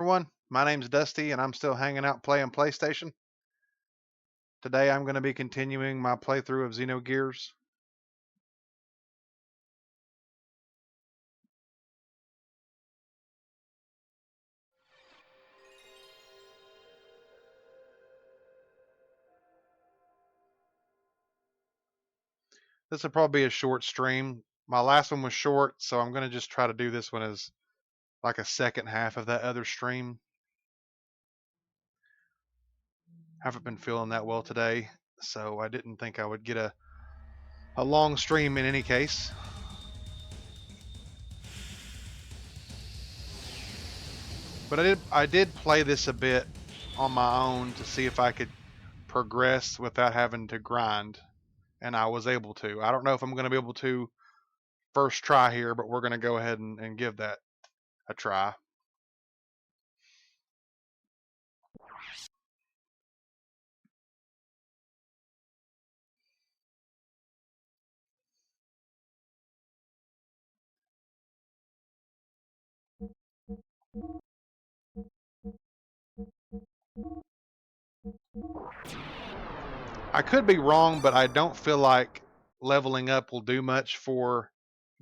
Everyone, my name's Dusty and I'm still hanging out playing PlayStation. Today I'm going to be continuing my playthrough of Xenogears. This will probably be a short stream. My last one was short, so I'm going to just try to do this one as like a second half of that other stream. Haven't been feeling that well today, so I didn't think I would get a long stream in any case. But I did play this a bit on my own to see if I could progress without having to grind, and I was able to. I don't know if I'm going to be able to first try here, but we're going to go ahead and give that a try. I could be wrong, but I don't feel like leveling up will do much for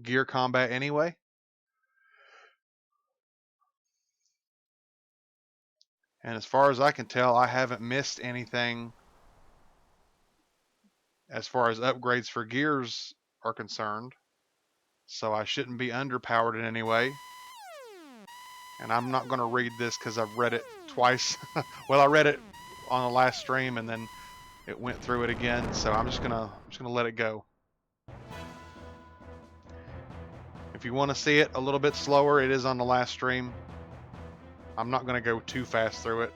gear combat anyway. And as far as I can tell, I haven't missed anything as far as upgrades for gears are concerned. So I shouldn't be underpowered in any way. And I'm not going to read this because I've read it twice. Well, I read it on the last stream and then it went through it again. So I'm just gonna let it go. If you want to see it a little bit slower, it is on the last stream. I'm not going to go too fast through it.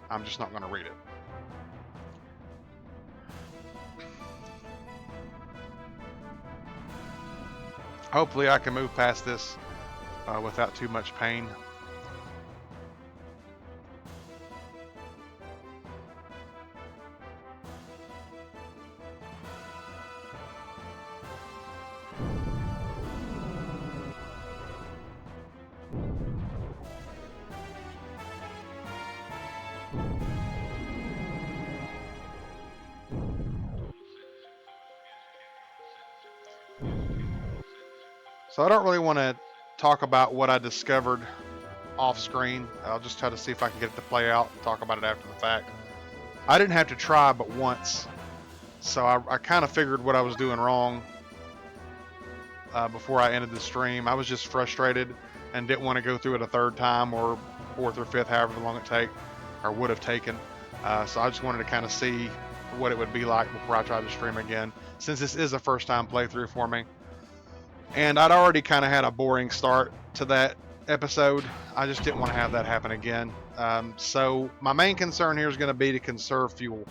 I'm just not going to read it. Hopefully I can move past this without too much pain. So I don't really want to talk about what I discovered off screen. I'll just try to see if I can get it to play out and talk about it after the fact. I didn't have to try but once, so I kind of figured what I was doing wrong before I ended the stream. I was just frustrated and didn't want to go through it a third time or fourth or fifth, however long it take or would have taken. So I just wanted to kind of see what it would be like before I tried to stream again, since this is a first time playthrough for me. And I'd already kind of had a boring start to that episode. I just didn't want to have that happen again. So my main concern here is going to be to conserve fuel.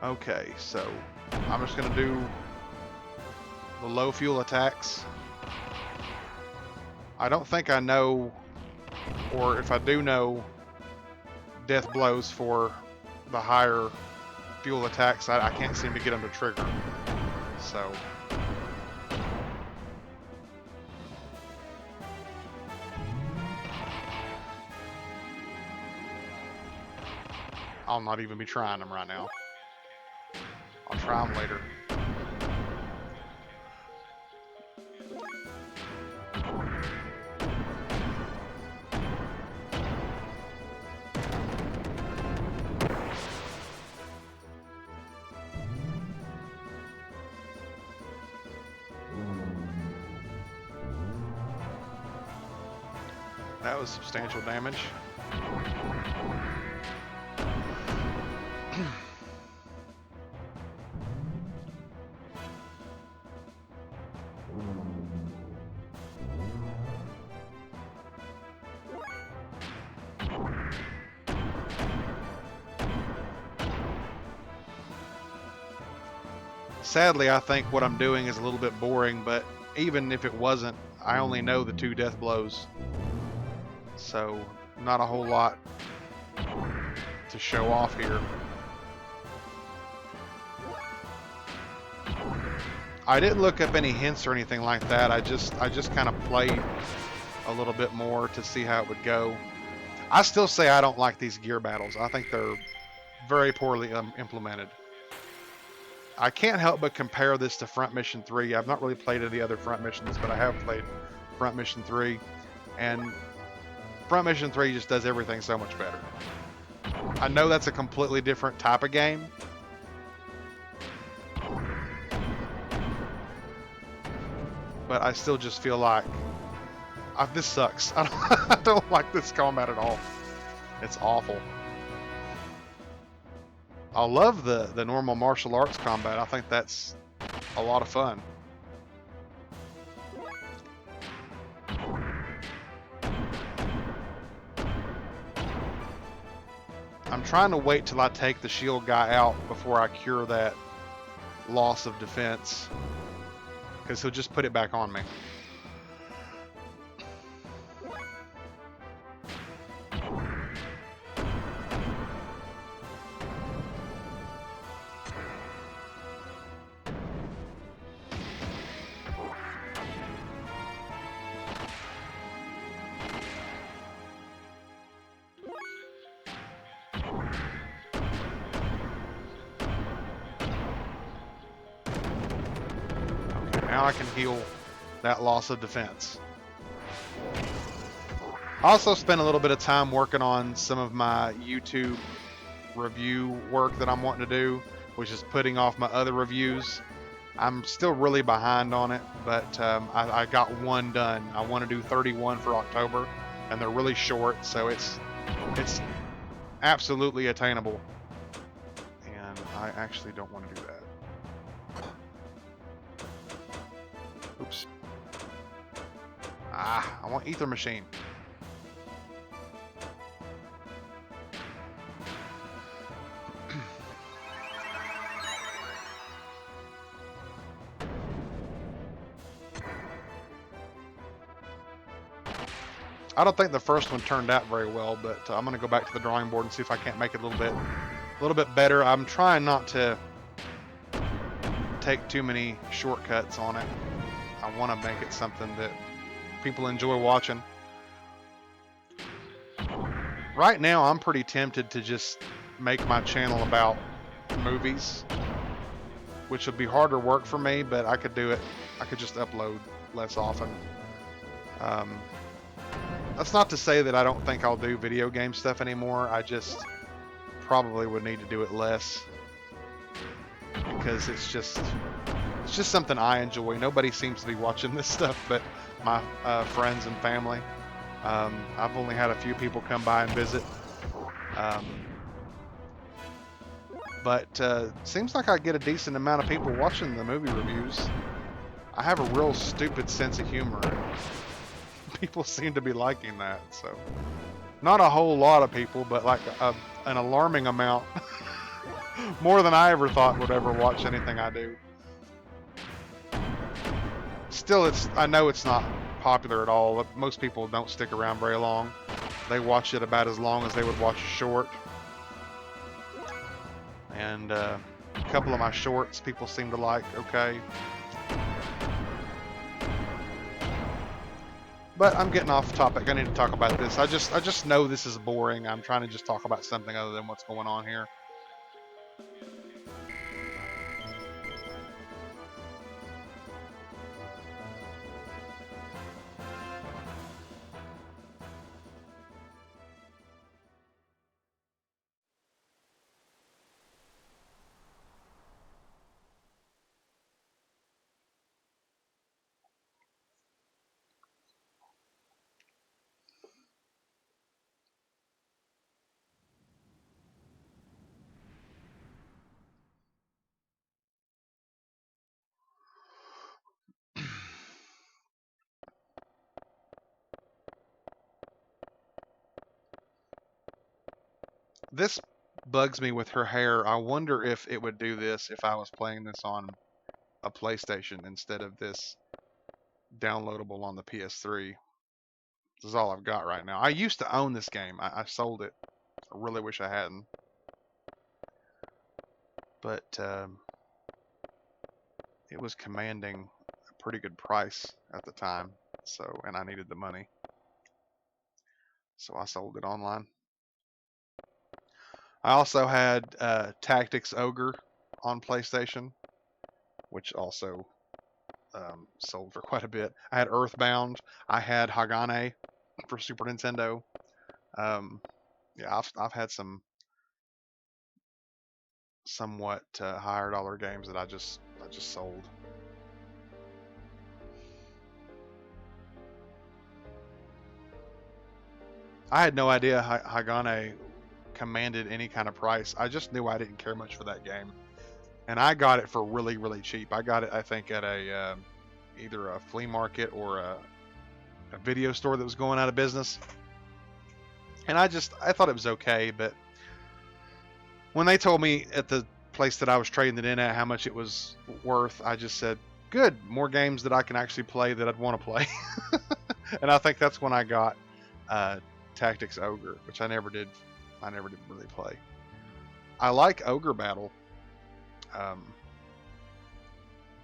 Okay, so I'm just going to do the low fuel attacks. I don't think I know, or if I do know, death blows for the higher fuel attacks. I can't seem to get them to trigger. So I'll not even be trying them right now. I'll try them later. That was substantial damage. Sadly, I think what I'm doing is a little bit boring, but even if it wasn't, I only know the 2 death blows. So, not a whole lot to show off here. I didn't look up any hints or anything like that. I just kind of played a little bit more to see how it would go. I still say I don't like these gear battles. I think they're very poorly implemented. I can't help but compare this to Front Mission 3. I've not really played any other Front Missions, but I have played Front Mission 3. And Front Mission 3 just does everything so much better. I know that's a completely different type of game. But I still just feel like this sucks. I don't like this combat at all. It's awful. I love the normal martial arts combat. I think that's a lot of fun. I'm trying to wait till I take the shield guy out before I cure that loss of defense, because he'll just put it back on me. Now I can heal that loss of defense. I also spent a little bit of time working on some of my YouTube review work that I'm wanting to do, which is putting off my other reviews. I'm still really behind on it, but I got one done. I want to do 31 for October, and they're really short, so it's absolutely attainable. And I actually don't want to do that. Oops. I want Ether Machine. I don't think the first one turned out very well, but I'm going to go back to the drawing board and see if I can't make it a little bit better. I'm trying not to take too many shortcuts on it. I want to make it something that people enjoy watching. Right now, I'm pretty tempted to just make my channel about movies, which would be harder work for me, but I could do it. I could just upload less often. That's not to say that I don't think I'll do video game stuff anymore. I just probably would need to do it less, because it's just something I enjoy. Nobody seems to be watching this stuff but my friends and family. I've only had a few people come by and visit. But seems like I get a decent amount of people watching the movie reviews. I have a real stupid sense of humor. People seem to be liking that, so not a whole lot of people, but like an alarming amount. More than I ever thought would ever watch anything I do. Still, I know it's not popular at all. Most people don't stick around very long. They watch it about as long as they would watch a short. And a couple of my shorts people seem to like okay. But I'm getting off topic. I need to talk about this. I just know this is boring. I'm trying to just talk about something other than what's going on here. This bugs me with her hair. I wonder if it would do this if I was playing this on a PlayStation instead of this downloadable on the PS3. This is all I've got right now. I used to own this game. I sold it. I really wish I hadn't. But it was commanding a pretty good price at the time. So, and I needed the money. so I sold it online. I also had Tactics Ogre on PlayStation, which also sold for quite a bit. I had Earthbound. I had Hagane for Super Nintendo. Yeah, I've had some somewhat higher dollar games that I just sold. I had no idea Hagane commanded any kind of price. I just knew I didn't care much for that game, and I got it for really, really cheap. I got it, I think, at a either a flea market or a video store that was going out of business. And I thought it was okay, but when they told me at the place that I was trading it in at how much it was worth, I just said, good, more games that I can actually play that I'd want to play. And I think that's when I got Tactics Ogre, which I never did really play. I like Ogre Battle,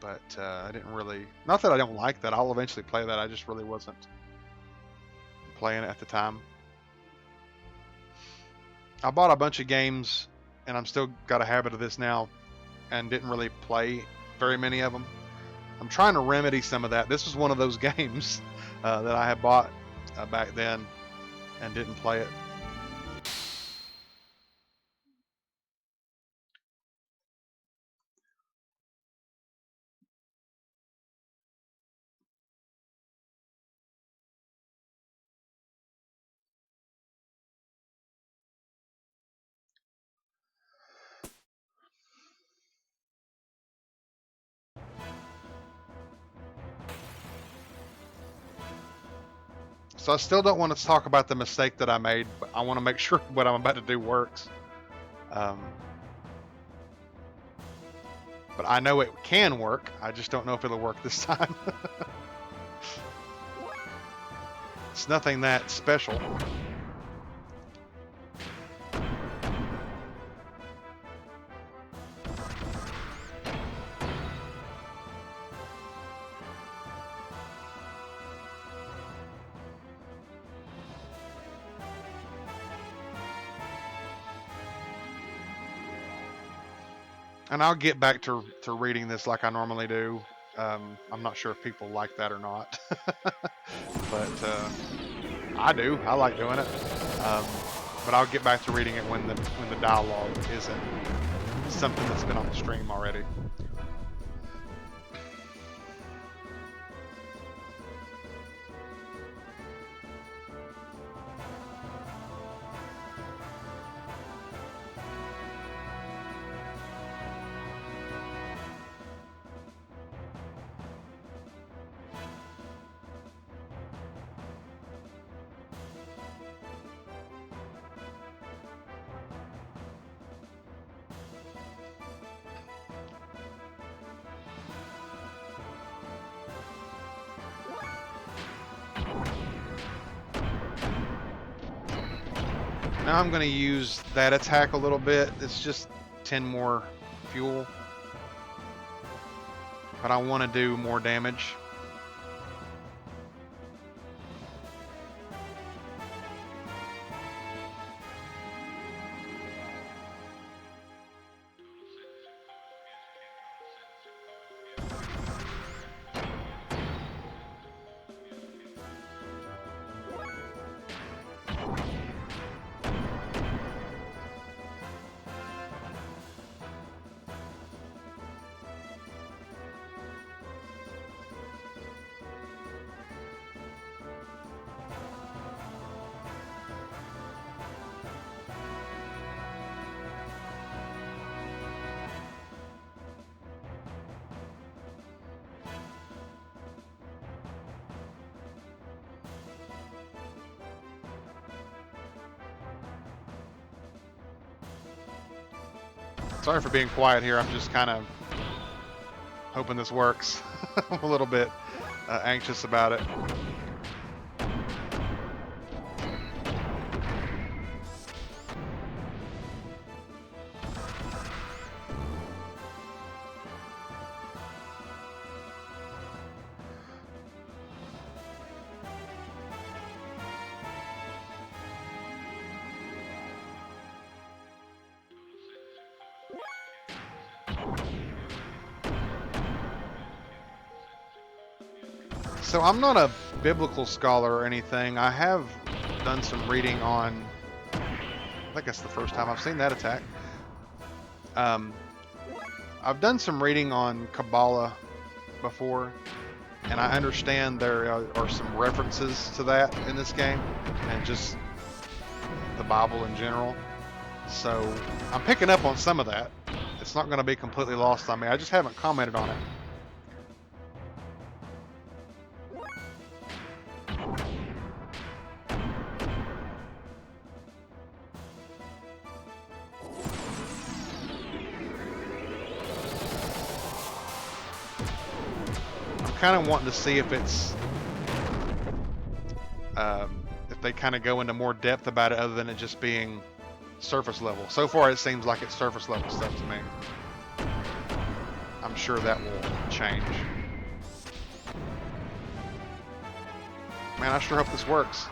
but I didn't really, not that I don't like that, I'll eventually play that, I just really wasn't playing it at the time. I bought a bunch of games, and I'm still got a habit of this now, and didn't really play very many of them. I'm trying to remedy some of that. This was one of those games that I had bought back then and didn't play it. So I still don't want to talk about the mistake that I made, but I want to make sure what I'm about to do works. But I know it can work. I just don't know if it'll work this time. It's nothing that special. And I'll get back to reading this like I normally do. I'm not sure if people like that or not, but I do. I like doing it. But I'll get back to reading it when the dialogue isn't something that's been on the stream already. Now I'm going to use that attack a little bit. It's just 10 more fuel. But I want to do more damage. Sorry for being quiet here. I'm just kind of hoping this works. I'm a little bit anxious about it. So I'm not a biblical scholar or anything. I have done some reading on, I think that's the first time I've seen that attack. I've done some reading on Kabbalah before, and I understand there are some references to that in this game, and just the Bible in general. So I'm picking up on some of that. It's not going to be completely lost on me. I just haven't commented on it. I'm kind of wanting to see if it's if they kind of go into more depth about it other than it just being surface level. So far it seems like it's surface level stuff to me. I'm sure that will change. Man, I sure hope this works.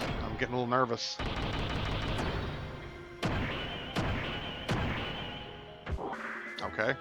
I'm getting a little nervous. Okay.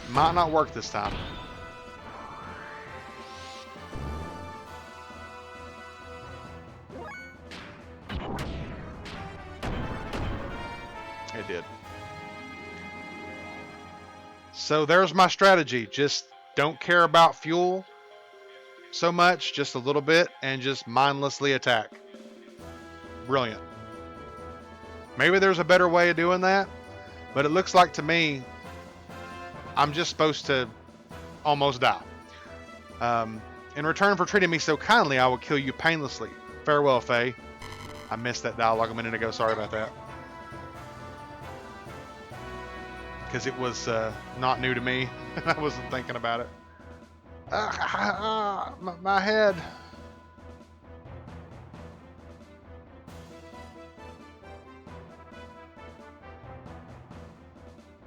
Might not work this time. It did. So there's my strategy. Just don't care about fuel so much, just a little bit, and just mindlessly attack. Brilliant. Maybe there's a better way of doing that, but it looks like to me I'm just supposed to almost die. In return for treating me so kindly, I will kill you painlessly. Farewell, Faye. I missed that dialogue a minute ago. Sorry about that. Because it was not new to me. I wasn't thinking about it. My head.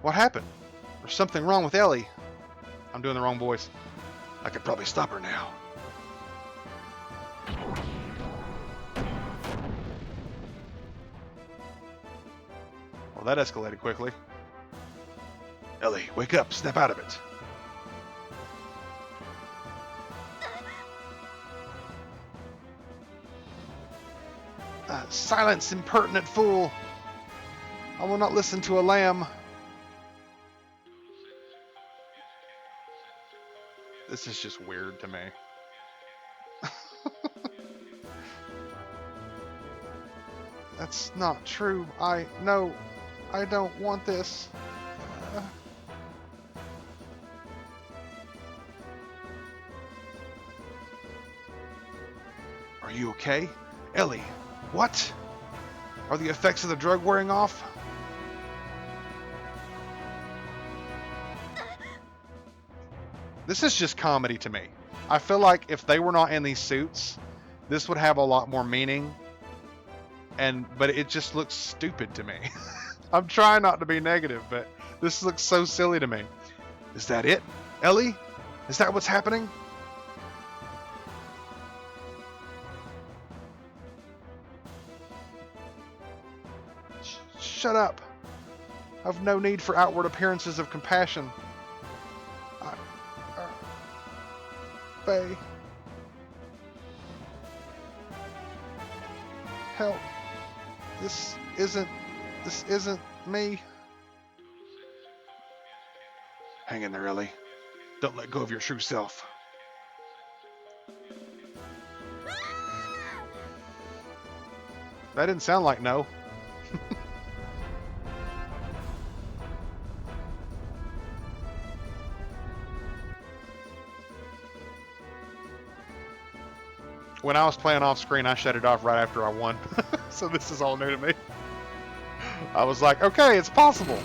What happened? There's something wrong with Ellie. I'm doing the wrong voice. I could probably stop her now. Well, that escalated quickly. Ellie, wake up. Snap out of it. Silence, impertinent fool. I will not listen to a lamb. This is just weird to me. That's not true. No, I don't want this. Are you okay? Ellie, what? Are the effects of the drug wearing off? This is just comedy to me. I feel like if they were not in these suits, this would have a lot more meaning. But it just looks stupid to me. I'm trying not to be negative, but this looks so silly to me. Is that it, Ellie? Is that what's happening? Shut up. I've no need for outward appearances of compassion. Faye. Help. This isn't me. Hang in there, Ellie. Don't let go of your true self. That didn't sound like no. When I was playing off screen, I shut it off right after I won. So this is all new to me. I was like, okay, it's possible.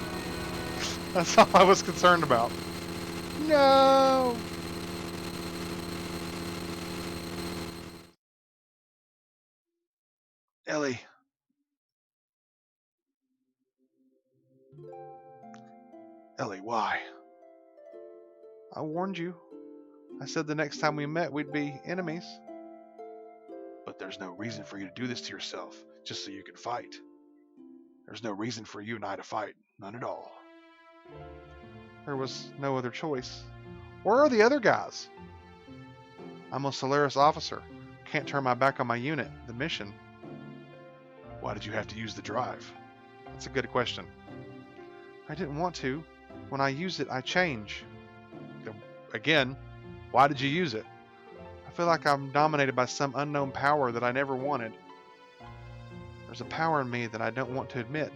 That's all I was concerned about. No! Ellie. Ellie, why? I warned you. I said the next time we met, we'd be enemies. But there's no reason for you to do this to yourself, just so you can fight. There's no reason for you and I to fight. None at all. There was no other choice. Where are the other guys? I'm a Solaris officer. Can't turn my back on my unit, the mission. Why did you have to use the drive? That's a good question. I didn't want to. When I use it, I change. Again, why did you use it? I feel like I'm dominated by some unknown power that I never wanted. There's a power in me that I don't want to admit.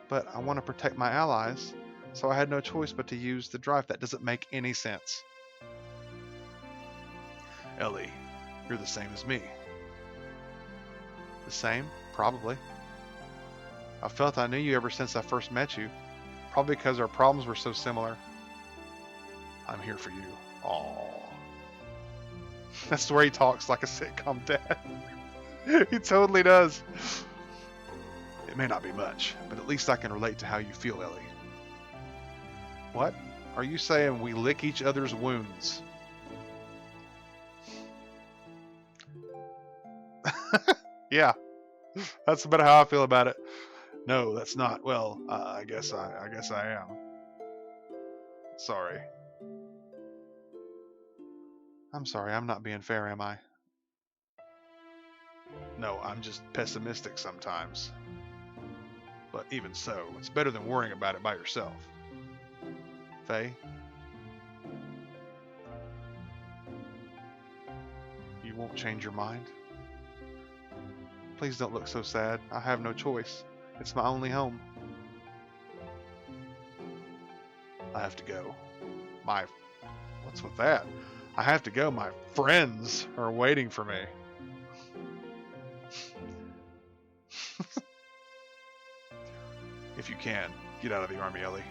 But I want to protect my allies, so I had no choice but to use the drive. That doesn't make any sense. Ellie, you're the same as me. The same? Probably. I felt I knew you ever since I first met you. Probably because our problems were so similar. I'm here for you. Aww. That's the way he talks, like a sitcom dad. He totally does. It may not be much, but at least I can relate to how you feel, Ellie. What? Are you saying we lick each other's wounds? Yeah, that's about how I feel about it. No, that's not. Well, I guess I am. Sorry. I'm sorry. I'm not being fair, am I? No, I'm just pessimistic sometimes. But even so, it's better than worrying about it by yourself. Faye? You won't change your mind? Please don't look so sad. I have no choice. It's my only home. I have to go. What's with that? I have to go. My friends are waiting for me. If you can, get out of the army, Ellie.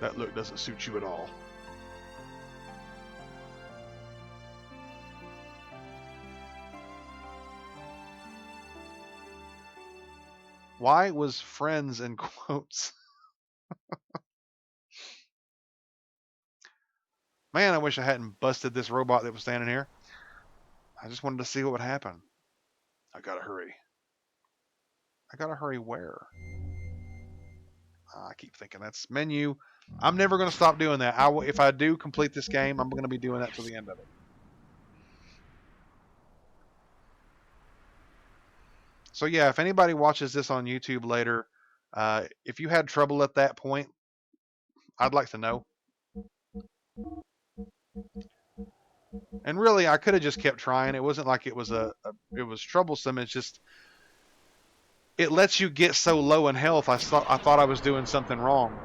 That look doesn't suit you at all. Why was friends in quotes? Man, I wish I hadn't busted this robot that was standing here. I just wanted to see what would happen. I gotta hurry. I gotta hurry where? I keep thinking that's menu. I'm never going to stop doing that. If I do complete this game, I'm going to be doing that till the end of it. So yeah, if anybody watches this on YouTube later, if you had trouble at that point, I'd like to know. And really, I could have just kept trying. It wasn't like it was it was troublesome. It's just it lets you get so low in health. I thought I was doing something wrong.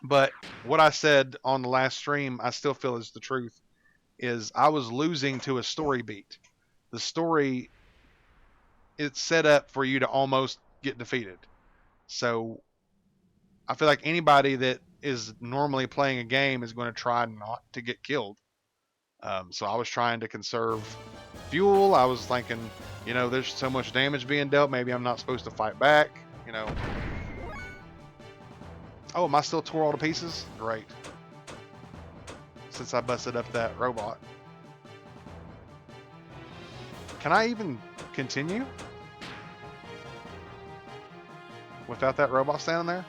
But what I said on the last stream, I still feel is the truth. Is I was losing to a story beat. The story, it's set up for you to almost get defeated. So I feel like anybody that is normally playing a game is going to try not to get killed. So I was trying to conserve fuel. I was thinking, there's so much damage being dealt. Maybe I'm not supposed to fight back. Oh, am I still tore all to pieces? Great. Since I busted up that robot. Can I even continue without that robot standing there?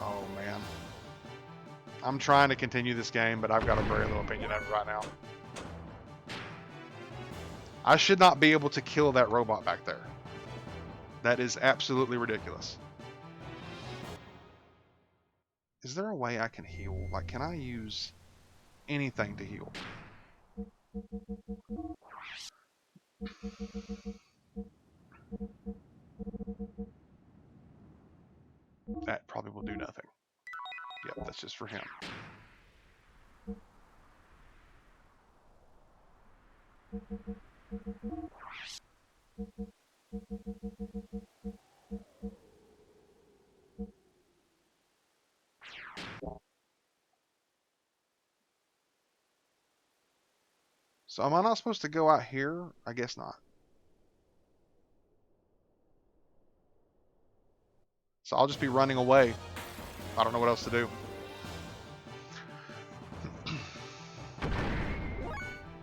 Oh, man. I'm trying to continue this game, but I've got a very low opinion of it right now. I should not be able to kill that robot back there. That is absolutely ridiculous. Is there a way I can heal? Like, can I use anything to heal? That probably will do nothing. Yep, that's just for him. So am I not supposed to go out here? I guess not. So I'll just be running away. I don't know what else to do.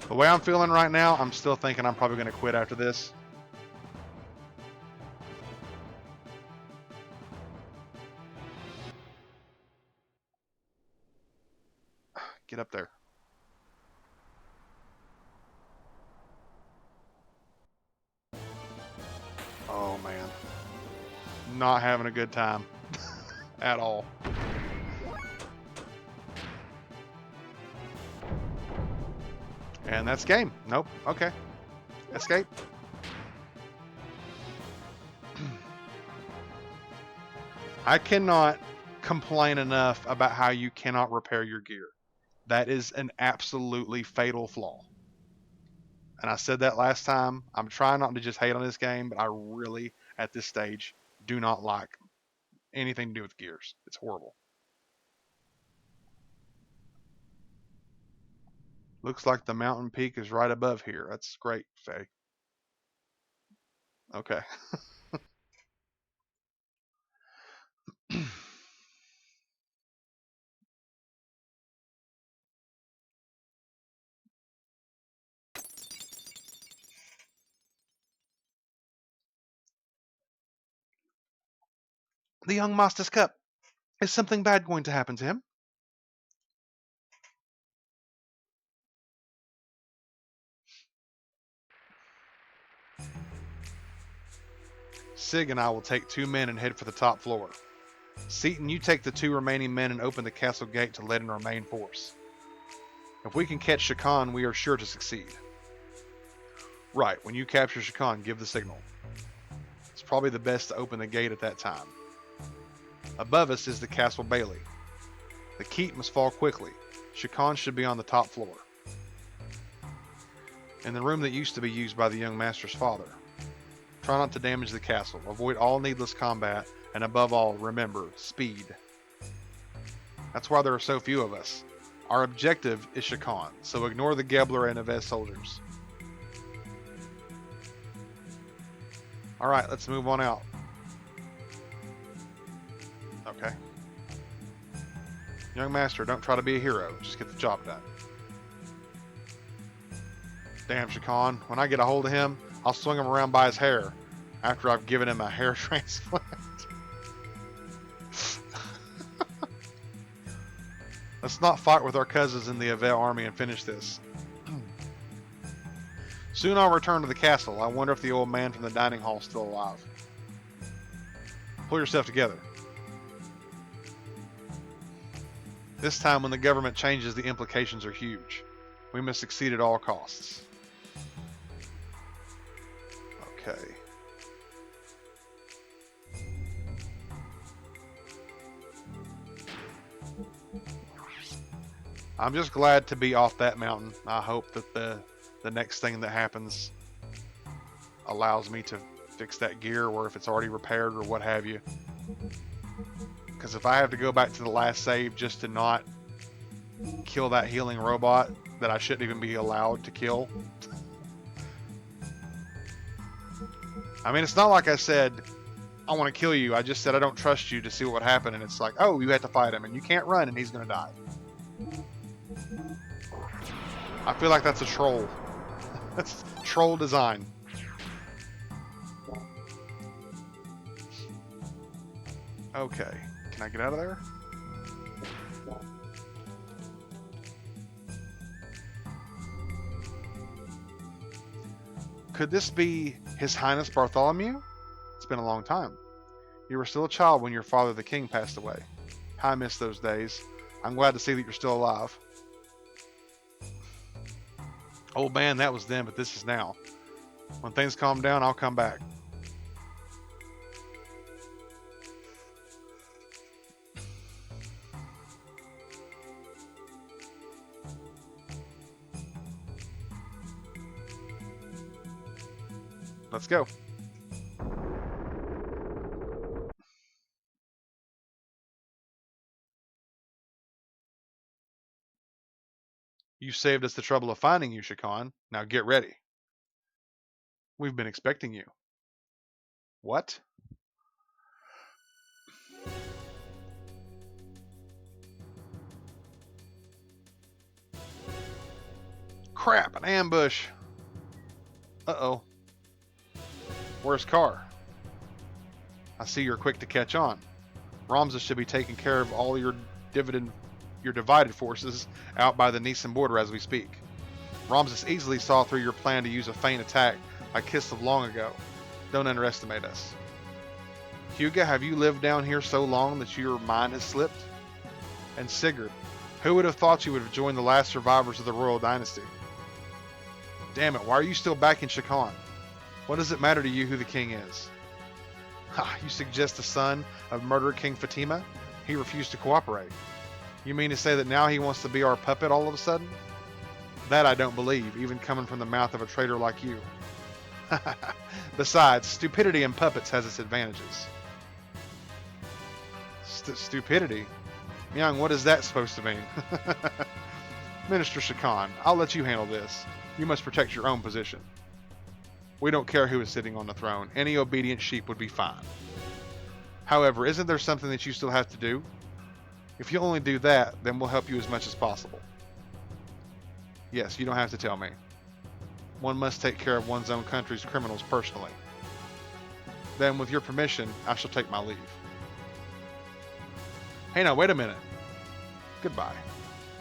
The way I'm feeling right now, I'm still thinking I'm probably going to quit after this. Get up there. Oh, man. Not having a good time at all. And that's game. Nope. Okay. Escape. I cannot complain enough about how you cannot repair your gear. That is an absolutely fatal flaw. And I said that last time. I'm trying not to just hate on this game, but I really, at this stage, do not like anything to do with gears. It's horrible. Looks like the mountain peak is right above here. That's great, Faye. Okay. The young master's cup. Is something bad going to happen to him? Sig and I will take 2 men and head for the top floor. Seaton, you take the 2 remaining men and open the castle gate to let in our main force. If we can catch Shakan, we are sure to succeed. Right, when you capture Shakan, give the signal. It's probably the best to open the gate at that time. Above us is the castle bailey. The keep must fall quickly. Shakan should be on the top floor. In the room that used to be used by the young master's father. Try not to damage the castle. Avoid all needless combat. And above all, remember, speed. That's why there are so few of us. Our objective is Shakan, so ignore the Gebler and Aves soldiers. Alright, let's move on out. Okay. Young master, don't try to be a hero. Just get the job done. Damn, Shakan. When I get a hold of him, I'll swing him around by his hair after I've given him a hair transplant. Let's not fight with our cousins in the Avel army and finish this. Soon I'll return to the castle. I wonder if the old man from the dining hall is still alive. Pull yourself together. This time when the government changes, the implications are huge. We must succeed at all costs. Okay. I'm just glad to be off that mountain. I hope that the next thing that happens allows me to fix that gear, or if it's already repaired or what have you. Because if I have to go back to the last save just to not kill that healing robot that I shouldn't even be allowed to kill. I mean, it's not like I said, I want to kill you. I just said I don't trust you to see what would happen. And it's like, oh, you have to fight him and you can't run and he's going to die. I feel like that's a troll. That's troll design. Okay. Can I get out of there? Could this be His Highness Bartholomew? It's been a long time. You were still a child when your father, the king, passed away. I miss those days. I'm glad to see that you're still alive. Old man, that was then, but this is now. When things calm down, I'll come back. Let's go. You saved us the trouble of finding you, Shakan. Now get ready. We've been expecting you. What? Crap, an ambush. Uh-oh. Where's Carr? I see you're quick to catch on. Ramza should be taking care of all your divided forces out by the Nisan border as we speak. Ramses easily saw through your plan to use a feint attack like Kislev long ago. Don't underestimate us. Huga, have you lived down here so long that your mind has slipped? And Sigurd, who would have thought you would have joined the last survivors of the royal dynasty? Damn it, why are you still back in Shakan? What does it matter to you who the king is? Ha, you suggest the son of murderer King Fatima? He refused to cooperate. You mean to say that now he wants to be our puppet all of a sudden? That I don't believe, even coming from the mouth of a traitor like you. Besides, stupidity in puppets has its advantages. Stupidity? Young, what is that supposed to mean? Minister Shakan, I'll let you handle this. You must protect your own position. We don't care who is sitting on the throne. Any obedient sheep would be fine. However, isn't there something that you still have to do? If you only do that, then we'll help you as much as possible. Yes, you don't have to tell me. One must take care of one's own country's criminals personally. Then, with your permission, I shall take my leave. Hey, now, wait a minute. Goodbye,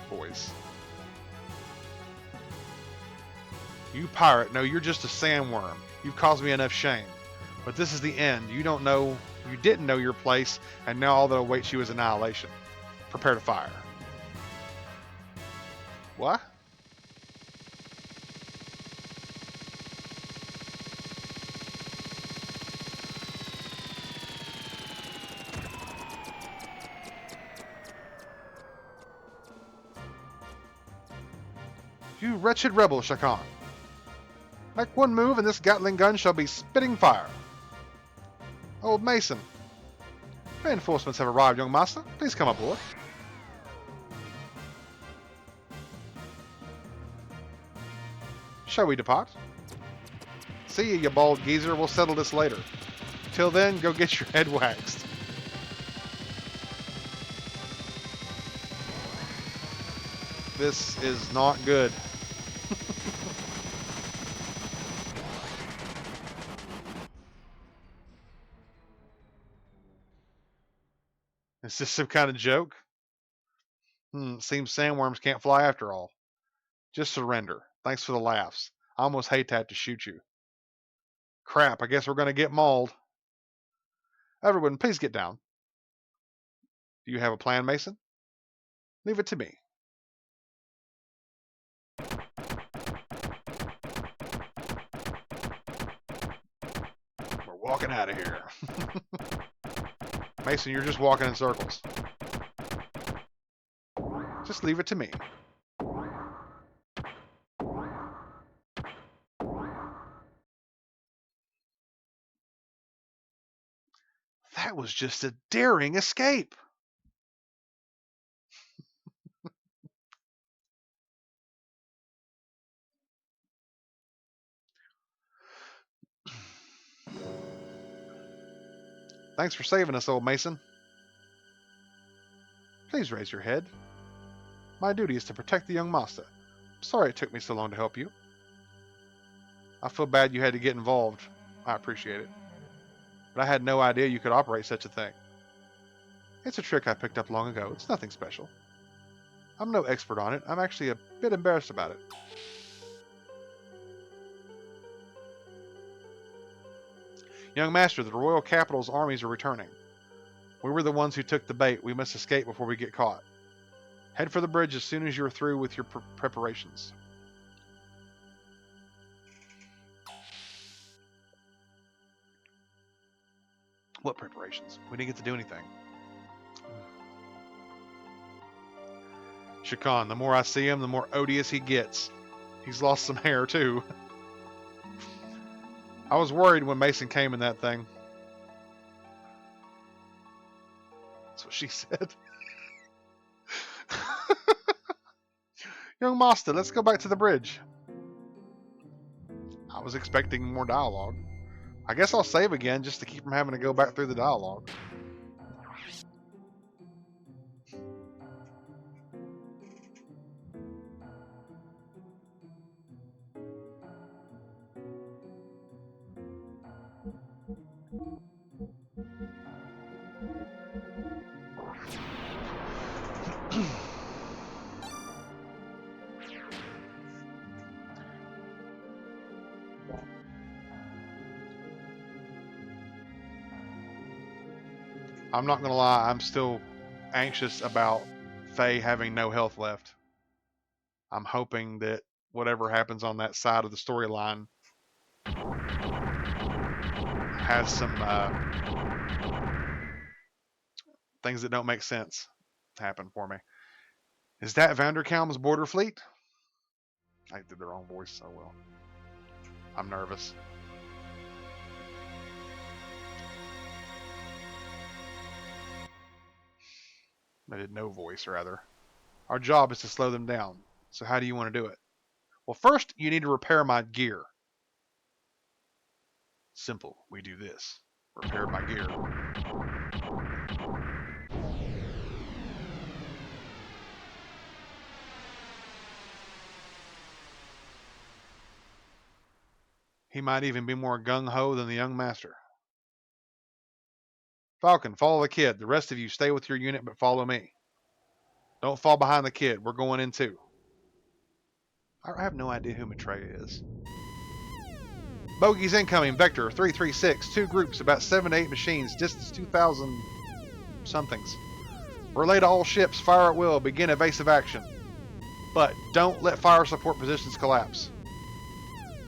boys. You pirate, no, you're just a sandworm. You've caused me enough shame. But this is the end. You didn't know your place, and now all that awaits you is annihilation. Prepare to fire. What? You wretched rebel, Shakan. Make one move and this Gatling gun shall be spitting fire. Old Mason. Reinforcements have arrived, young master. Please come aboard. Shall we depart? See you, you bald geezer. We'll settle this later. Till then, go get your head waxed. This is not good. Is this some kind of joke? Seems sandworms can't fly after all. Just surrender. Thanks for the laughs. I almost hate to have to shoot you. Crap, I guess we're going to get mauled. Everyone, please get down. Do you have a plan, Mason? Leave it to me. We're walking out of here. Mason, you're just walking in circles. Just leave it to me. That was just a daring escape. Thanks for saving us, old Mason. Please raise your head. My duty is to protect the young master. Sorry it took me so long to help you. I feel bad you had to get involved. I appreciate it. But I had no idea you could operate such a thing. It's a trick I picked up long ago. It's nothing special. I'm no expert on it. I'm actually a bit embarrassed about it. Young master, the royal capital's armies are returning. We were the ones who took the bait. We must escape before we get caught. Head for the bridge as soon as you're through with your preparations. What preparations? We didn't get to do anything. Shakan, the more I see him, the more odious he gets. He's lost some hair, too. I was worried when Mason came in that thing. That's what she said. Young master, let's go back to the bridge. I was expecting more dialogue. I guess I'll save again just to keep from having to go back through the dialogue. I'm not gonna lie, I'm still anxious about Faye having no health left. I'm hoping that whatever happens on that side of the storyline has some things that don't make sense happen for me. Is that Vanderkam's border fleet? I did their own voice so well. I'm nervous. I did no voice, rather. Our job is to slow them down. So how do you want to do it? Well, first, you need to repair my gear. Simple. We do this. Repair my gear. He might even be more gung-ho than the young master. Falcon, follow the kid. The rest of you stay with your unit, but follow me. Don't fall behind the kid. We're going in too. I have no idea who Maitreya is. Bogies incoming. Vector 336. 2 groups, about 7 to 8 machines. Distance 2,000 somethings. Relay to all ships. Fire at will. Begin evasive action. But don't let fire support positions collapse.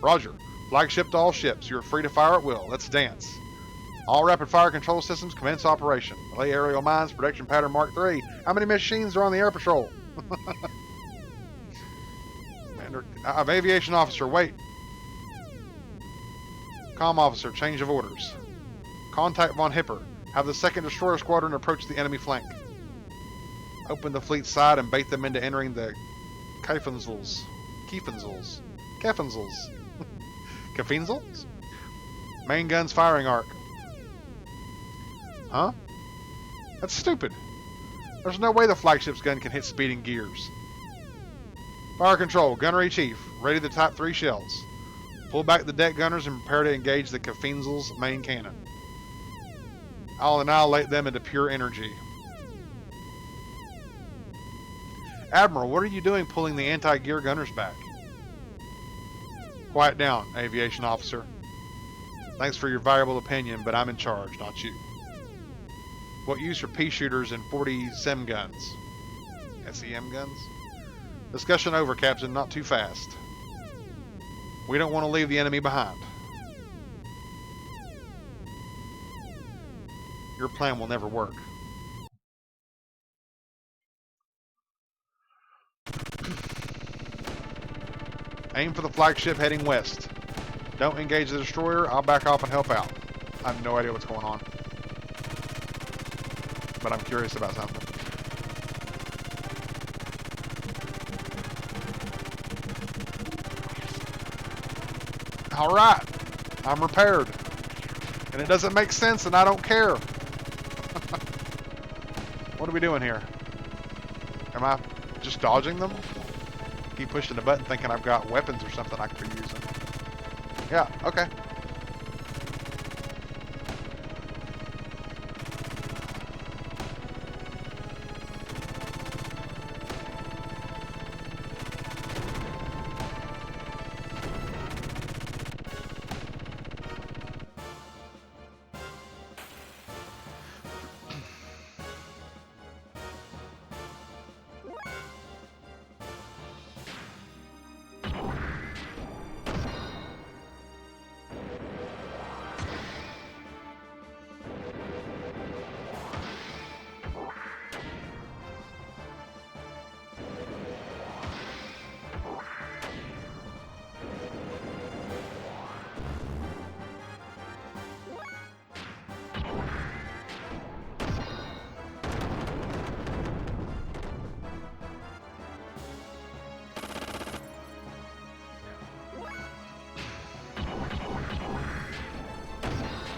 Roger. Flagship to all ships. You are free to fire at will. Let's dance. All rapid fire control systems commence operation. Relay aerial mines. Protection pattern Mark III. How many machines are on the air patrol? Commander, aviation officer, wait. Comm officer, change of orders. Contact von Hipper. Have the 2nd Destroyer Squadron approach the enemy flank. Open the fleet side and bait them into entering the Kefenzels. Kefenzels? Main guns firing arc. Huh? That's stupid. There's no way the flagship's gun can hit speeding gears. Fire control, gunnery chief. Ready the Type 3 shells. Pull back the deck gunners and prepare to engage the Kefenzels' main cannon. I'll annihilate them into pure energy. Admiral, what are you doing pulling the anti-gear gunners back? Quiet down, aviation officer. Thanks for your valuable opinion, but I'm in charge, not you. What use for pea shooters and 40 SEM guns? SEM guns? Discussion over, Captain. Not too fast. We don't want to leave the enemy behind. Your plan will never work. Aim for the flagship heading west. Don't engage the destroyer. I'll back off and help out. I have no idea what's going on. But I'm curious about something. Alright. I'm repaired. And it doesn't make sense and I don't care. What are we doing here? Am I just dodging them? Keep pushing the button thinking I've got weapons or something I could be using. Yeah, okay.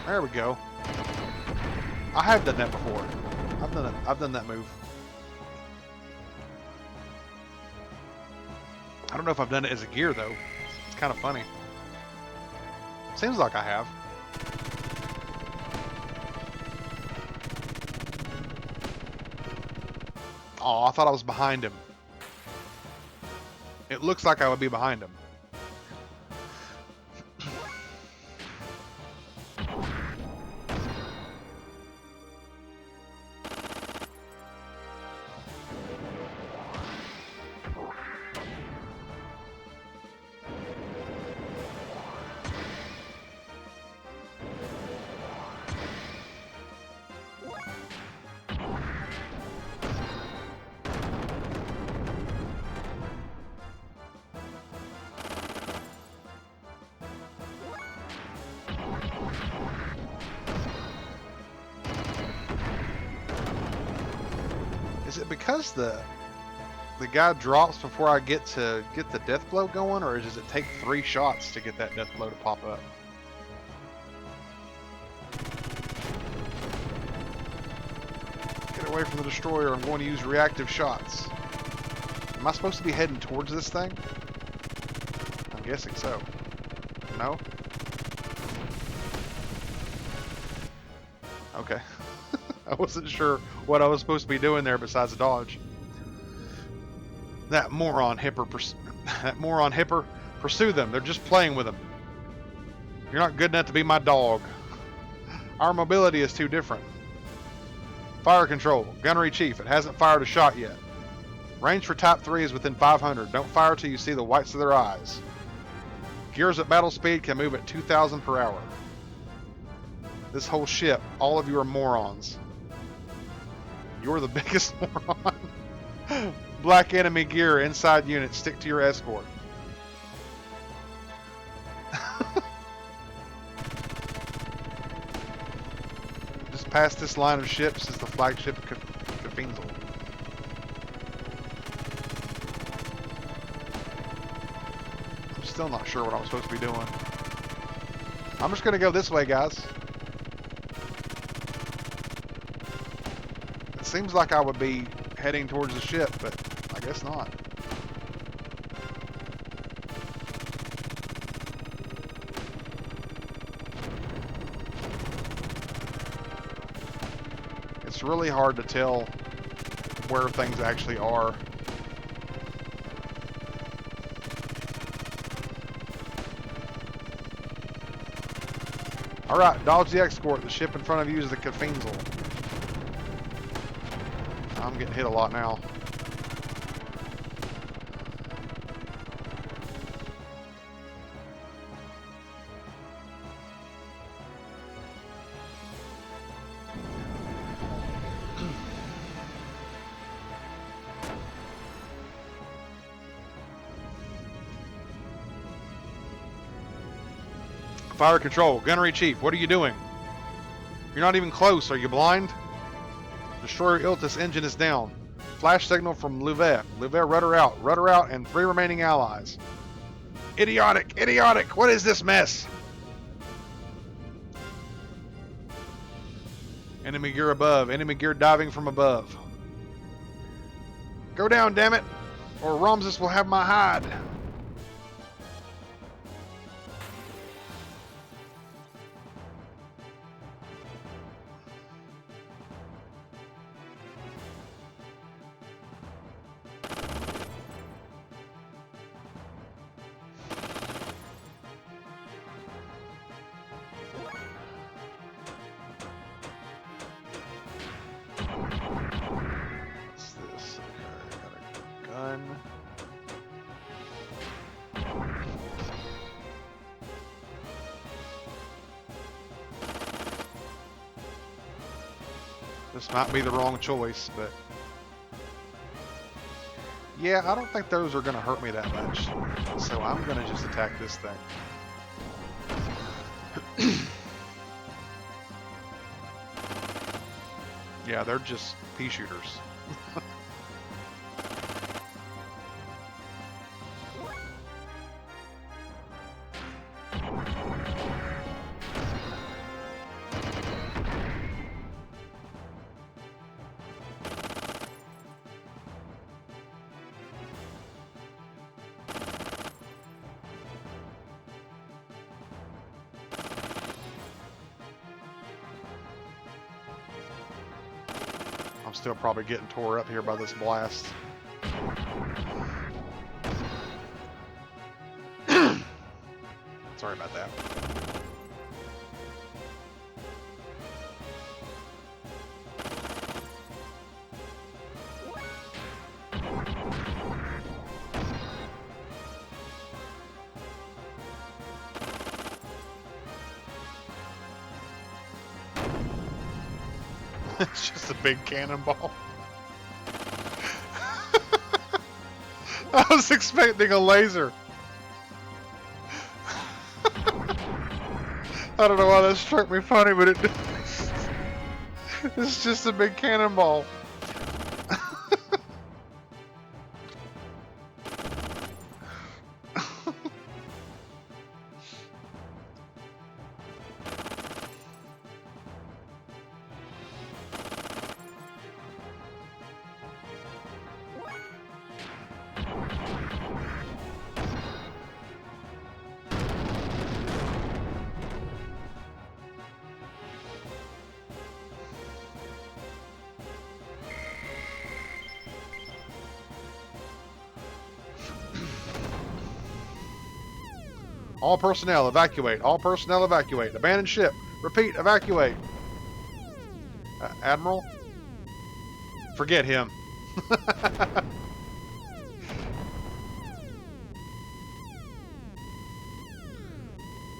There we go. I have done that before. I've done that move. I don't know if I've done it as a gear though. It's kind of funny. Seems like I have. Oh, I thought I was behind him. It looks like I would be behind him. Is it because the guy drops before I get to get the death blow going, or does it take 3 shots to get that death blow to pop up? Get away from the destroyer. I'm going to use reactive shots. Am I supposed to be heading towards this thing? I'm guessing so. No? Okay. I wasn't sure what I was supposed to be doing there besides dodge. That moron hipper, pursue them. They're just playing with them. You're not good enough to be my dog. Our mobility is too different. Fire control, gunnery chief. It hasn't fired a shot yet. Range for type 3 is within 500. Don't fire till you see the whites of their eyes. Gears at battle speed can move at 2,000 per hour. This whole ship, all of you are morons. You're the biggest moron. Black enemy gear inside unit. Stick to your escort. Just past this line of ships is the flagship Cafinzel. I'm still not sure what I'm supposed to be doing. I'm just going to go this way, guys. It seems like I would be heading towards the ship, but I guess not. It's really hard to tell where things actually are. Alright, dodge the escort. The ship in front of you is the Cafinzel. I'm getting hit a lot now. Fire control, gunnery chief, what are you doing? You're not even close, are you blind? Destroyer Iltis engine is down. Flash signal from Louvet. Louvet, rudder out, and 3 remaining allies. Idiotic, idiotic, what is this mess? Enemy gear above, enemy gear diving from above. Go down, damn it, or Ramses will have my hide. This might be the wrong choice, but yeah, I don't think those are going to hurt me that much. So I'm going to just attack this thing. Yeah, they're just pea shooters. still probably getting tore up here by this blast. Sorry about that. It's just a big cannonball. I was expecting a laser. I don't know why that struck me funny, but it it's just a big cannonball. All personnel evacuate. All personnel evacuate. Abandon ship. Repeat, evacuate. Admiral? Forget him.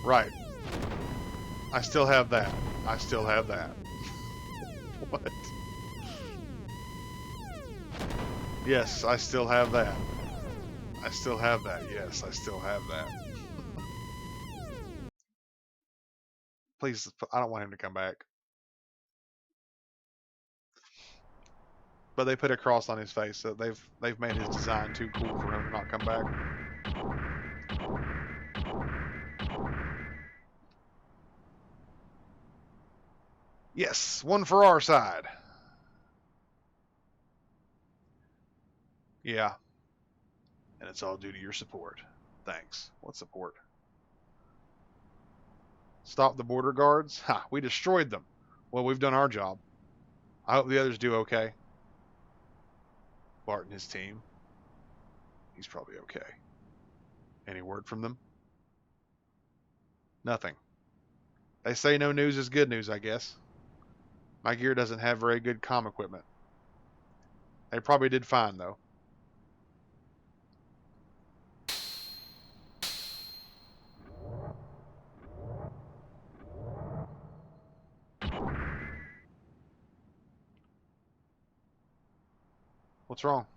Right. I still have that. I still have that. What? Yes, I still have that. I still have that. Yes, I still have that. Please, I don't want him to come back. But they put a cross on his face, so they've made his design too cool for him to not come back. Yes, one for our side. Yeah. And it's all due to your support. Thanks. What support? Stop the border guards? Ha, we destroyed them. Well, we've done our job. I hope the others do okay. Bart and his team. He's probably okay. Any word from them? Nothing. They say no news is good news, I guess. My gear doesn't have very good comm equipment. They probably did fine, though. What's wrong?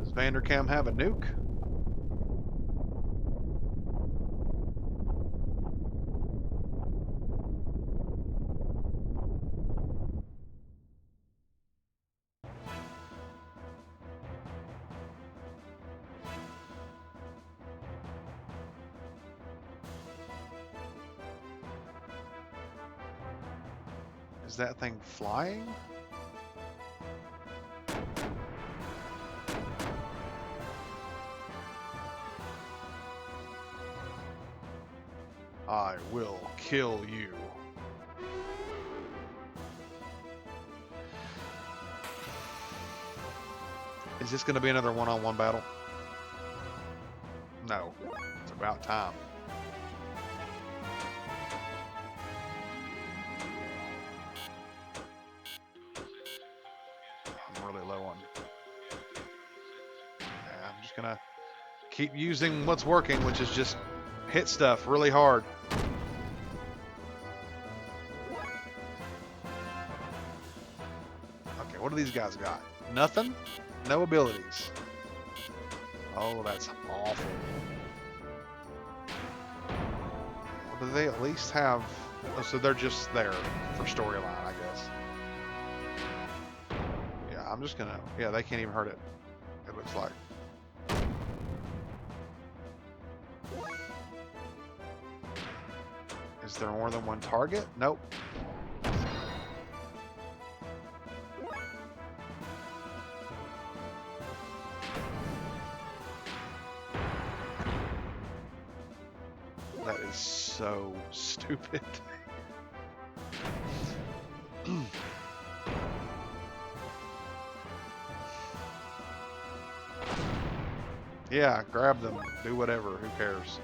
Does Vanderkam have a nuke? Is that thing flying? I will kill you. Is this going to be another one-on-one battle? No. It's about time. I'm really low on... Yeah, I'm just going to keep using what's working, which is just hit stuff really hard. Okay, what do these guys got? Nothing? No abilities. Oh, that's awful. Well, do they at least have... Oh, so they're just there for storyline, I guess. Yeah, I'm just gonna... Yeah, they can't even hurt it. It looks like. Is there more than one target? Nope. That is so stupid. Yeah, grab them. Do whatever. Who cares?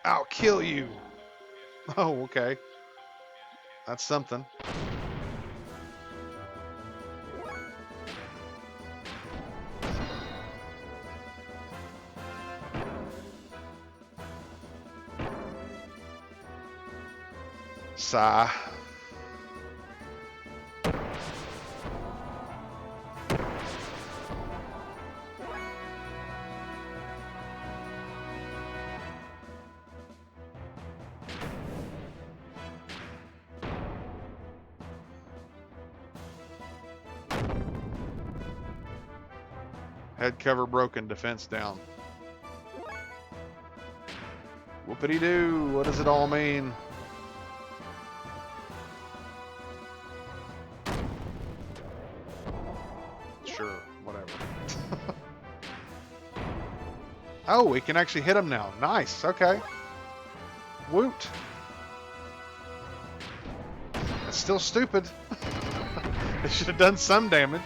I'll kill you. Oh, okay. That's something. Sigh. Head cover broken, defense down. Whoopity-doo, what does it all mean? Sure, whatever. Oh, we can actually hit him now. Nice, okay. Woot. That's still stupid. It should have done some damage.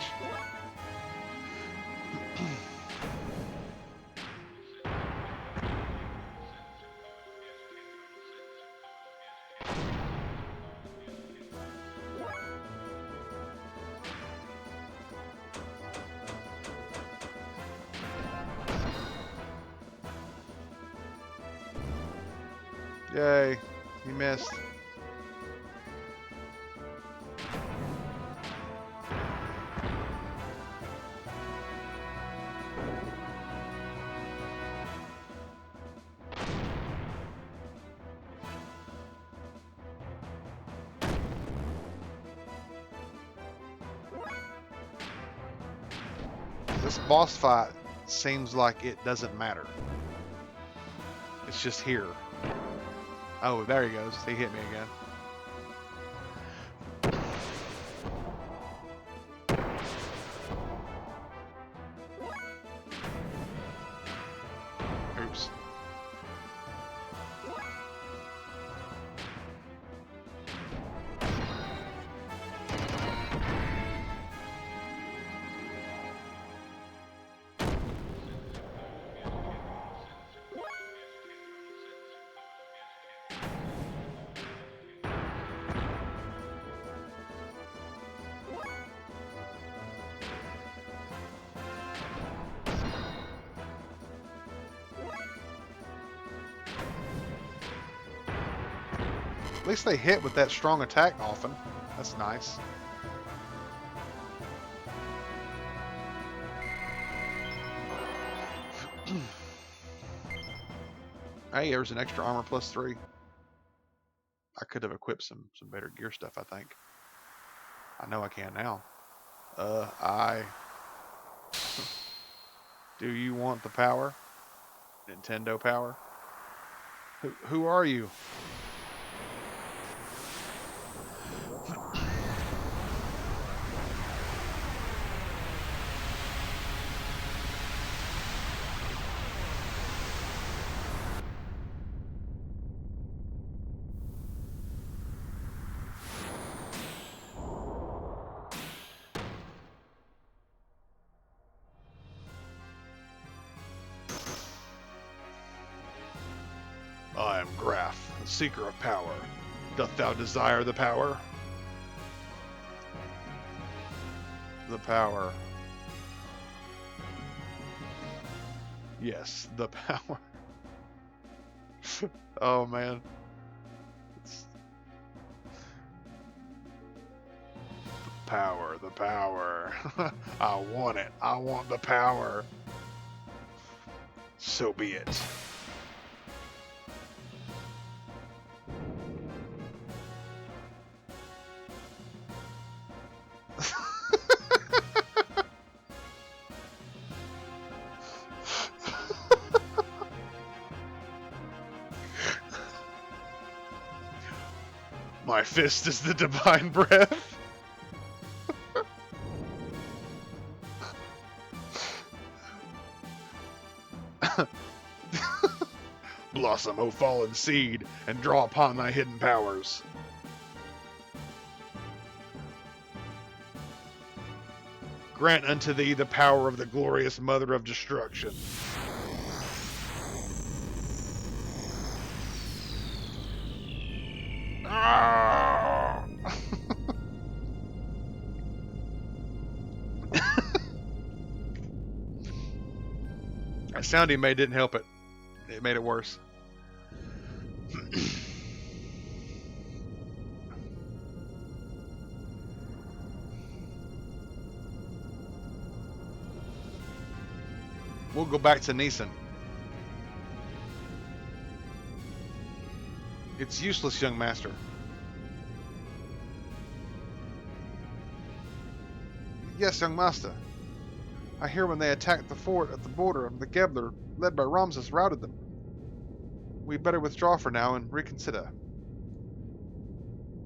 Yay, you missed. This boss fight seems like it doesn't matter. It's just here. Oh, there he goes. He hit me again. Oops. At least they hit with that strong attack often. That's nice. Hey, there's an extra armor +3. I could have equipped some better gear stuff, I think. I know I can now. Do you want the power? Nintendo power? Who are you? I am Graf, the seeker of power. Doth thou desire the power? The power. Yes, the power. Oh man. power, the power. I want it. I want the power. So be it. My fist is the divine breath. Blossom, O fallen seed, and draw upon thy hidden powers. Grant unto thee the power of the glorious Mother of Destruction. Ah! That sound he made didn't help it. It made it worse. We'll go back to Neeson. It's useless, young master. Yes, young master. I hear when they attacked the fort at the border, the Gebler, led by Ramses, routed them. We'd better withdraw for now and reconsider.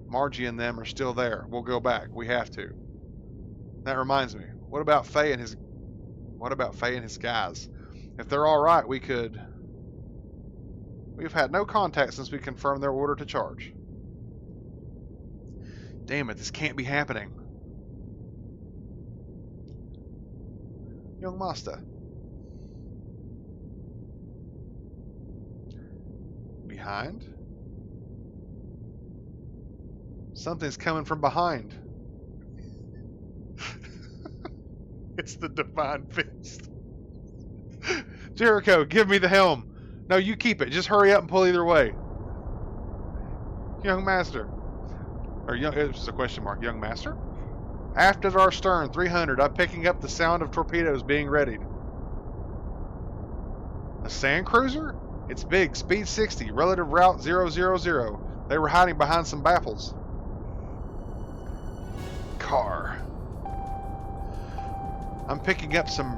Margie and them are still there. We'll go back. We have to. That reminds me. What about Faye and his guys? If they're all right, we could. We've had no contact since we confirmed their order to charge. Damn it, this can't be happening. Young master. Behind? Something's coming from behind. It's the divine fist. Jericho, give me the helm. No, you keep it. Just hurry up and pull either way. Young master. Or young, it's a question mark. Young master? Aft at our stern, 300. I'm picking up the sound of torpedoes being readied. A sand cruiser? It's big, speed 60, relative route 000. They were hiding behind some baffles. Car. I'm picking up some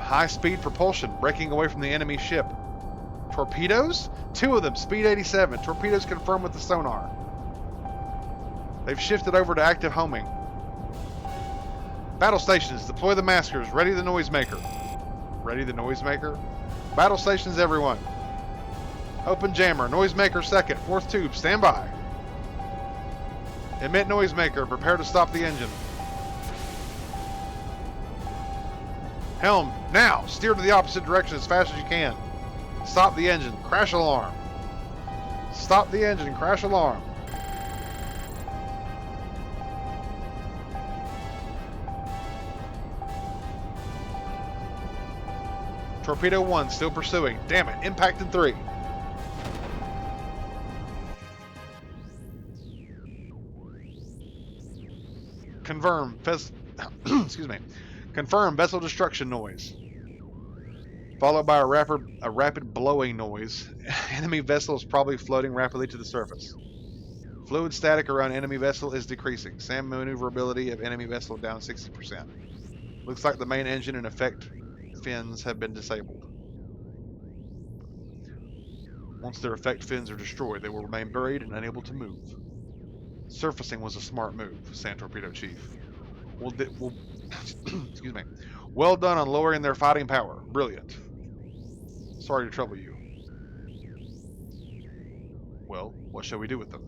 high-speed propulsion, breaking away from the enemy ship. Torpedoes? 2 of them, speed 87. Torpedoes confirmed with the sonar. They've shifted over to active homing. Battle stations, deploy the maskers. Ready the noisemaker. Ready the noisemaker? Battle stations, everyone. Open jammer, noisemaker second, 4th tube, stand by. Emit noisemaker, prepare to stop the engine. Helm, now! Steer to the opposite direction as fast as you can. Stop the engine, crash alarm. Stop the engine, crash alarm. Torpedo 1 still pursuing. Damn it, impact in 3. Confirm, excuse me. Confirm vessel destruction noise. Followed by a rapid blowing noise. Enemy vessel is probably floating rapidly to the surface. Fluid static around enemy vessel is decreasing. SAM maneuverability of enemy vessel down 60%. Looks like the main engine and effect fins have been disabled. Once their effect fins are destroyed, they will remain buried and unable to move. Surfacing was a smart move, Sand Torpedo Chief. Excuse me. Well done on lowering their fighting power. Brilliant. Sorry to trouble you. Well, what shall we do with them?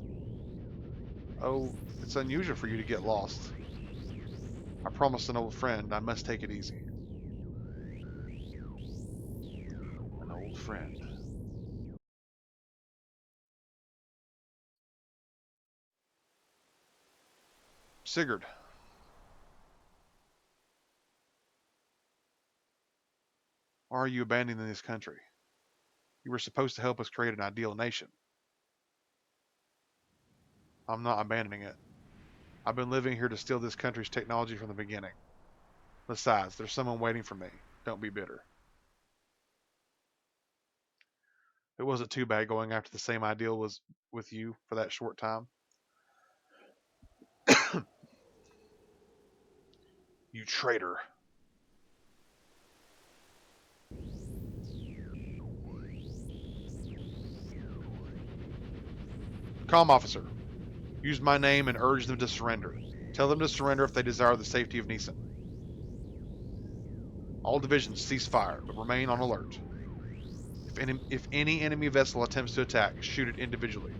Oh, it's unusual for you to get lost. I promised an old friend I must take it easy. An old friend. Sigurd. Why are you abandoning this country? You were supposed to help us create an ideal nation. I'm not abandoning it. I've been living here to steal this country's technology from the beginning. Besides, there's someone waiting for me. Don't be bitter. It wasn't too bad going after the same ideal was with you for that short time. You traitor. Calm, officer. Use my name and urge them to surrender. Tell them to surrender if they desire the safety of Neeson. All divisions cease fire, but remain on alert. If any enemy vessel attempts to attack, shoot it individually.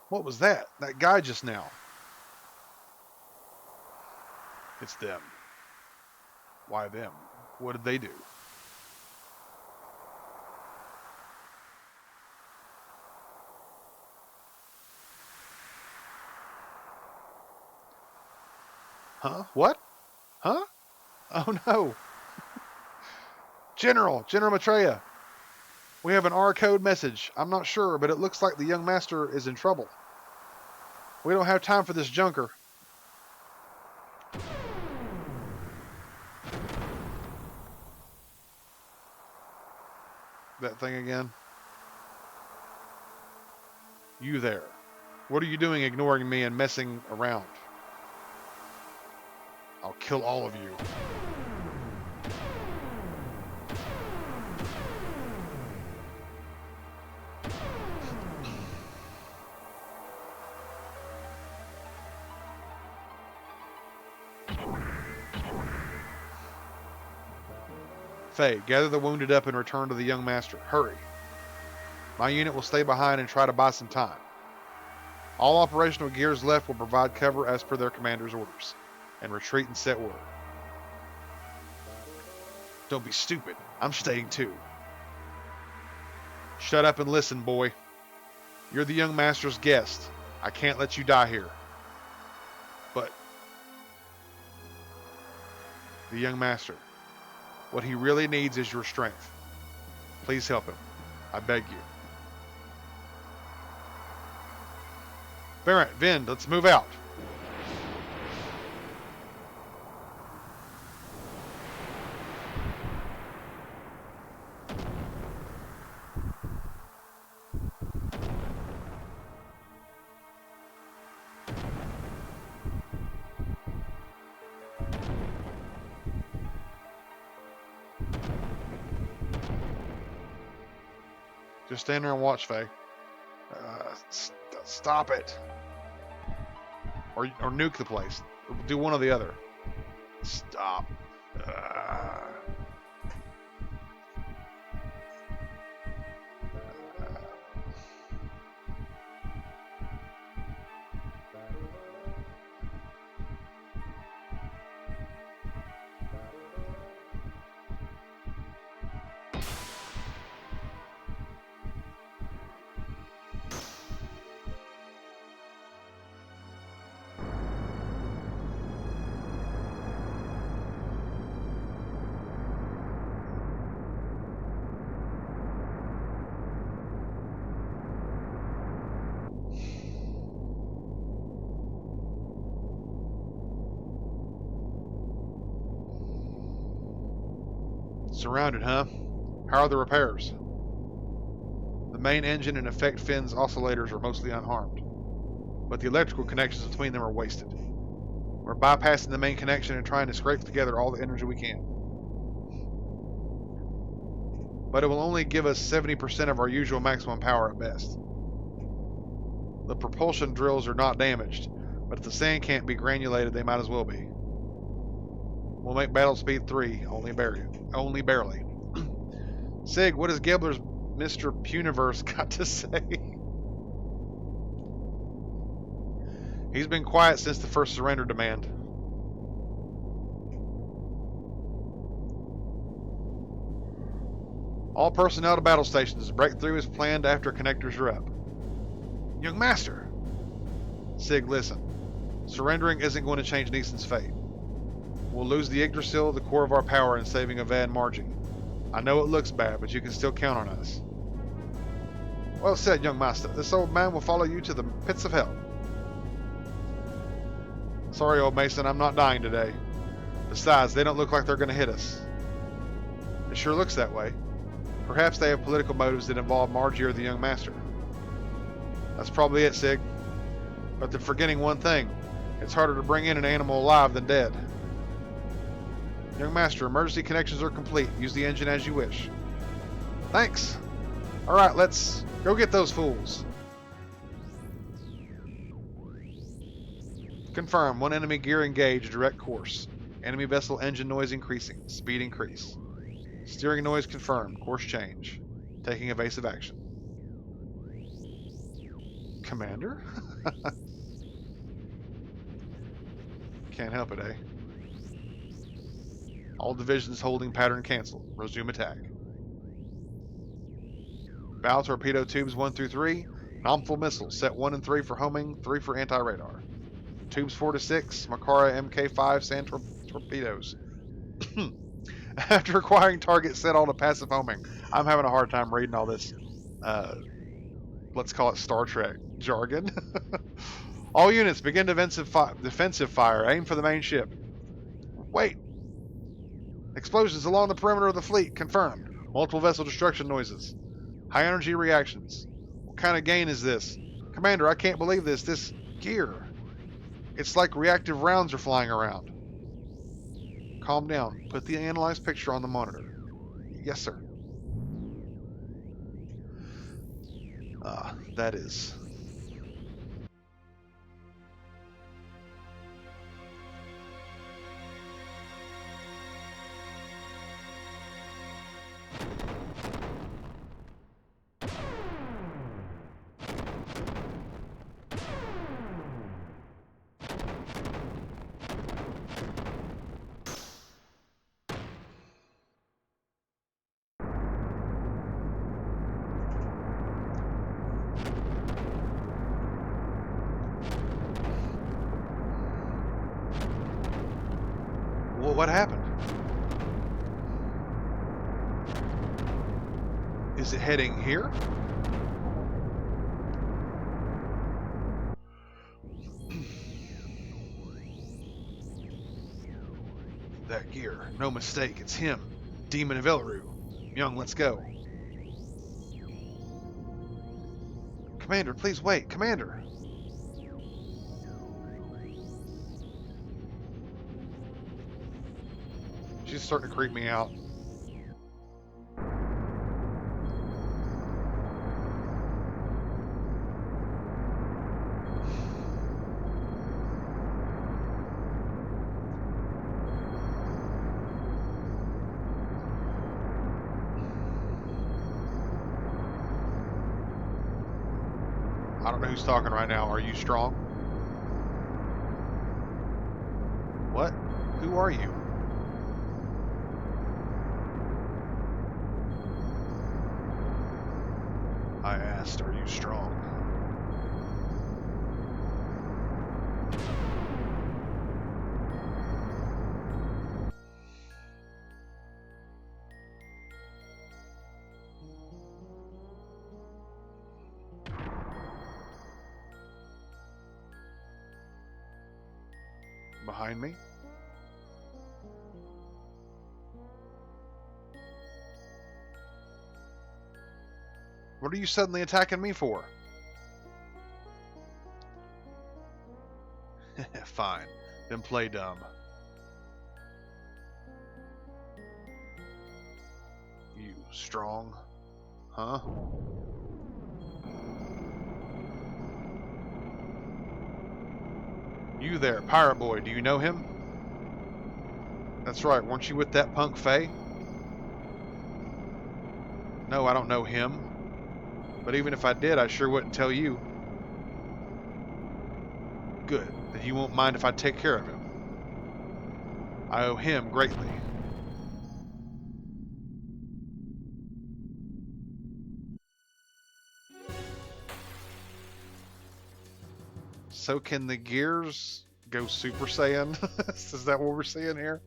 What was that? That guy just now. It's them. Why them? What did they do? Huh? What? Huh? Oh no. General Maitreya. We have an R code message. I'm not sure, but it looks like the young master is in trouble. We don't have time for this junker. That thing again. You there. What are you doing ignoring me and messing around? I'll kill all of you. Faye, gather the wounded up and return to the young master. Hurry. My unit will stay behind and try to buy some time. All operational gears left will provide cover as per their commander's orders, and retreat in set order. Don't be stupid. I'm staying too. Shut up and listen, boy. You're the young master's guest. I can't let you die here. But the young master, what he really needs is your strength. Please help him. I beg you. Barrett, Vind, let's move out. Just stand there and watch, Faye. Stop it. Or nuke the place. Do one or the other. Stop. Surrounded, huh? How are the repairs? The main engine and effect fins oscillators are mostly unharmed, but the electrical connections between them are wasted. We're bypassing the main connection and trying to scrape together all the energy we can. But it will only give us 70% of our usual maximum power at best. The propulsion drills are not damaged, but if the sand can't be granulated, they might as well be. We'll make battle speed 3, only barely. Sig, what has Gebler's Mr. Puniverse got to say? He's been quiet since the first surrender demand. All personnel to battle stations. Breakthrough is planned after connectors are up. Young Master! Sig, listen. Surrendering isn't going to change Neeson's fate. We'll lose the Yggdrasil, the core of our power, in saving Avad and Margie. I know it looks bad, but you can still count on us. Well said, young master. This old man will follow you to the pits of hell. Sorry, old Mason, I'm not dying today. Besides, they don't look like they're going to hit us. It sure looks that way. Perhaps they have political motives that involve Margie or the young master. That's probably it, Sig. But they're forgetting one thing. It's harder to bring in an animal alive than dead. Young master, emergency connections are complete. Use the engine as you wish. Thanks. Alright, let's go get those fools. Confirm. One enemy gear engaged. Direct course. Enemy vessel engine noise increasing. Speed increase. Steering noise confirmed. Course change. Taking evasive action. Commander? Can't help it, eh? All divisions holding pattern canceled. Resume attack. Bow torpedo tubes 1 through 3. Nominal missiles. Set 1 and 3 for homing, 3 for anti-radar. Tubes 4 to 6. Makara MK5 sand torpedoes. After acquiring target, set all to passive homing. I'm having a hard time reading all this, let's call it Star Trek jargon. All units begin defensive fire. Aim for the main ship. Wait. Explosions along the perimeter of the fleet. Confirmed. Multiple vessel destruction noises. High energy reactions. What kind of gain is this? Commander, I can't believe this. This gear. It's like reactive rounds are flying around. Calm down. Put the analyzed picture on the monitor. Yes, sir. That is. Well, what happened? Is it heading here? That gear. No mistake, it's him. Demon of Elru. Young, let's go. Commander, please wait. Commander! She's starting to creep me out. I don't know who's talking right now. Are you strong? What? Who are you? I asked, are you strong? Behind me? What are you suddenly attacking me for? Fine. Then play dumb. You strong? Huh? You there, pirate boy, do you know him? That's right, weren't you with that punk Faye? No, I don't know him. But even if I did, I sure wouldn't tell you. Good, then you won't mind if I take care of him. I owe him greatly. So can the gears go Super Saiyan? Is that what we're seeing here?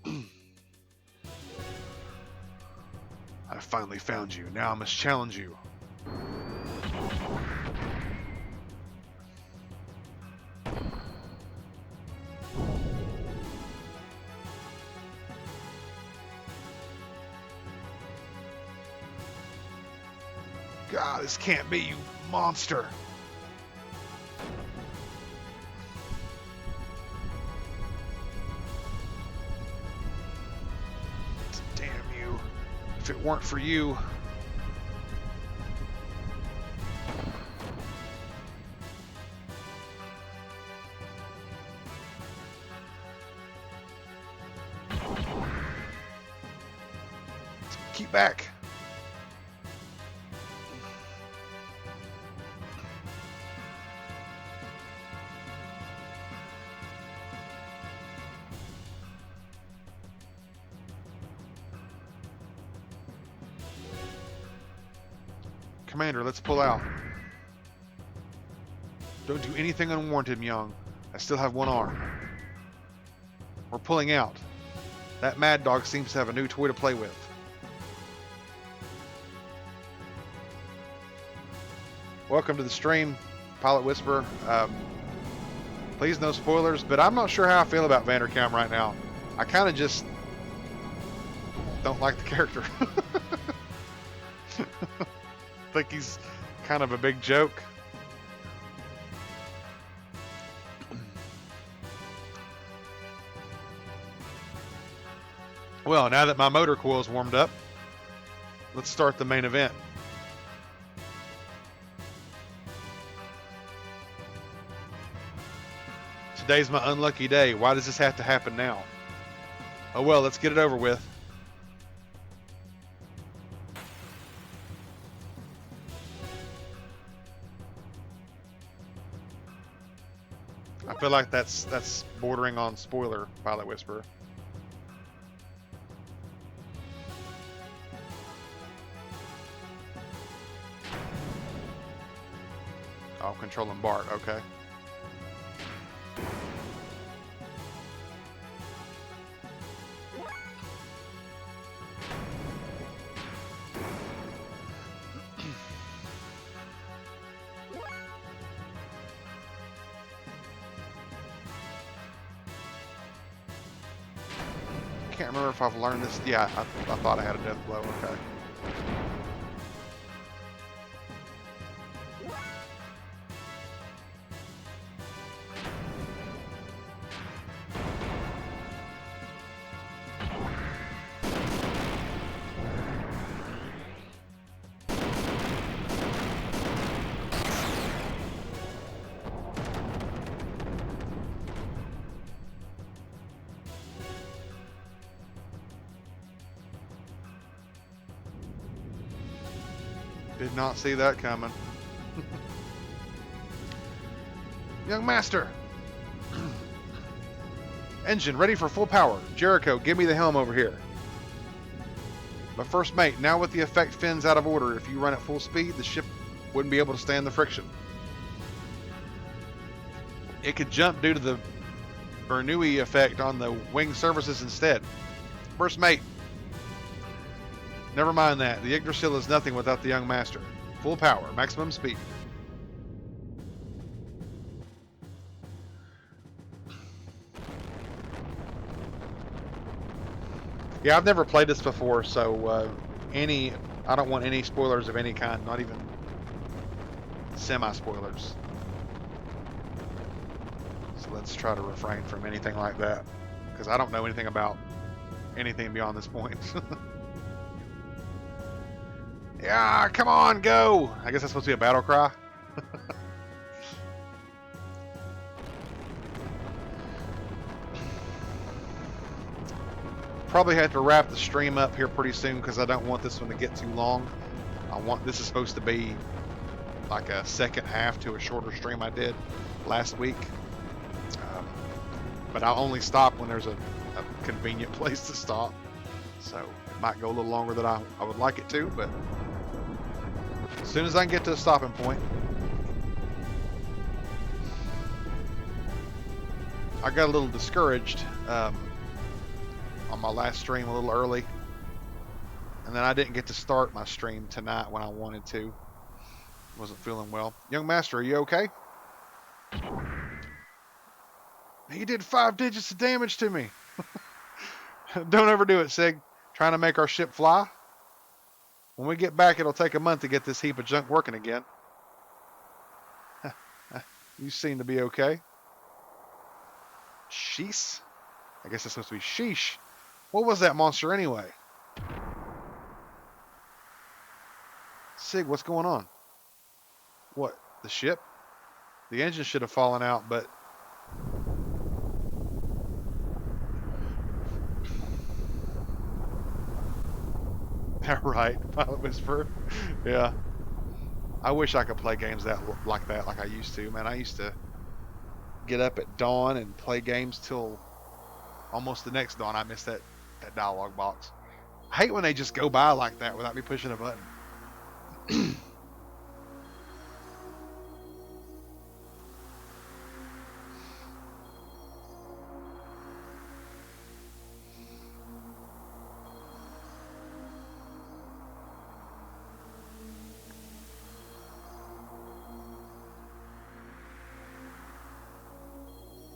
I finally found you. Now I must challenge you. God, this can't be, you monster. Damn you. If it weren't for you. Keep back. Commander, let's pull out. Don't do anything unwarranted, Young. I still have one arm. We're pulling out. That Mad Dog seems to have a new toy to play with. Welcome to the stream, Pilot Whisperer. Please no spoilers, but I'm not sure how I feel about Vanderkam right now. I kind of just don't like the character. I think he's kind of a big joke. Well, now that my motor coil's warmed up, let's start the main event. Today's my unlucky day. Why does this have to happen now? Oh well, let's get it over with. I feel like that's bordering on spoiler, Pilot Whisperer. Oh, controlling Bart, okay. I can't remember if I've learned this. Yeah, I thought I had a death blow. Okay. Did not see that coming. Young Master! Engine ready for full power. Jericho, give me the helm over here. But first mate, now with the effect fins out of order, if you run at full speed, the ship wouldn't be able to stand the friction. It could jump due to the Bernoulli effect on the wing surfaces instead. First mate, never mind that. The Yggdrasil is nothing without the young master. Full power, maximum speed. Yeah, I've never played this before, so I don't want any spoilers of any kind, not even semi-spoilers. So let's try to refrain from anything like that, because I don't know anything about anything beyond this point. Yeah, come on, go! I guess that's supposed to be a battle cry. Probably have to wrap the stream up here pretty soon because I don't want this one to get too long. This is supposed to be like a second half to a shorter stream I did last week. But I'll only stop when there's a convenient place to stop. So it might go a little longer than I would like it to, but as soon as I can get to a stopping point. I got a little discouraged on my last stream a little early, and then I didn't get to start my stream tonight when I wanted to. Wasn't feeling well. Young Master, are you okay? He did 5 digits of damage to me. Don't overdo it, Sig. Trying to make our ship fly. When we get back, it'll take a month to get this heap of junk working again. You seem to be okay. Sheesh? I guess it's supposed to be sheesh. What was that monster anyway? Sig, what's going on? What? The ship? The engine should have fallen out, but... Right, Pilot Whisperer. Yeah. I wish I could play games like that, like I used to. Man, I used to get up at dawn and play games till almost the next dawn. I missed that dialogue box. I hate when they just go by like that without me pushing a button.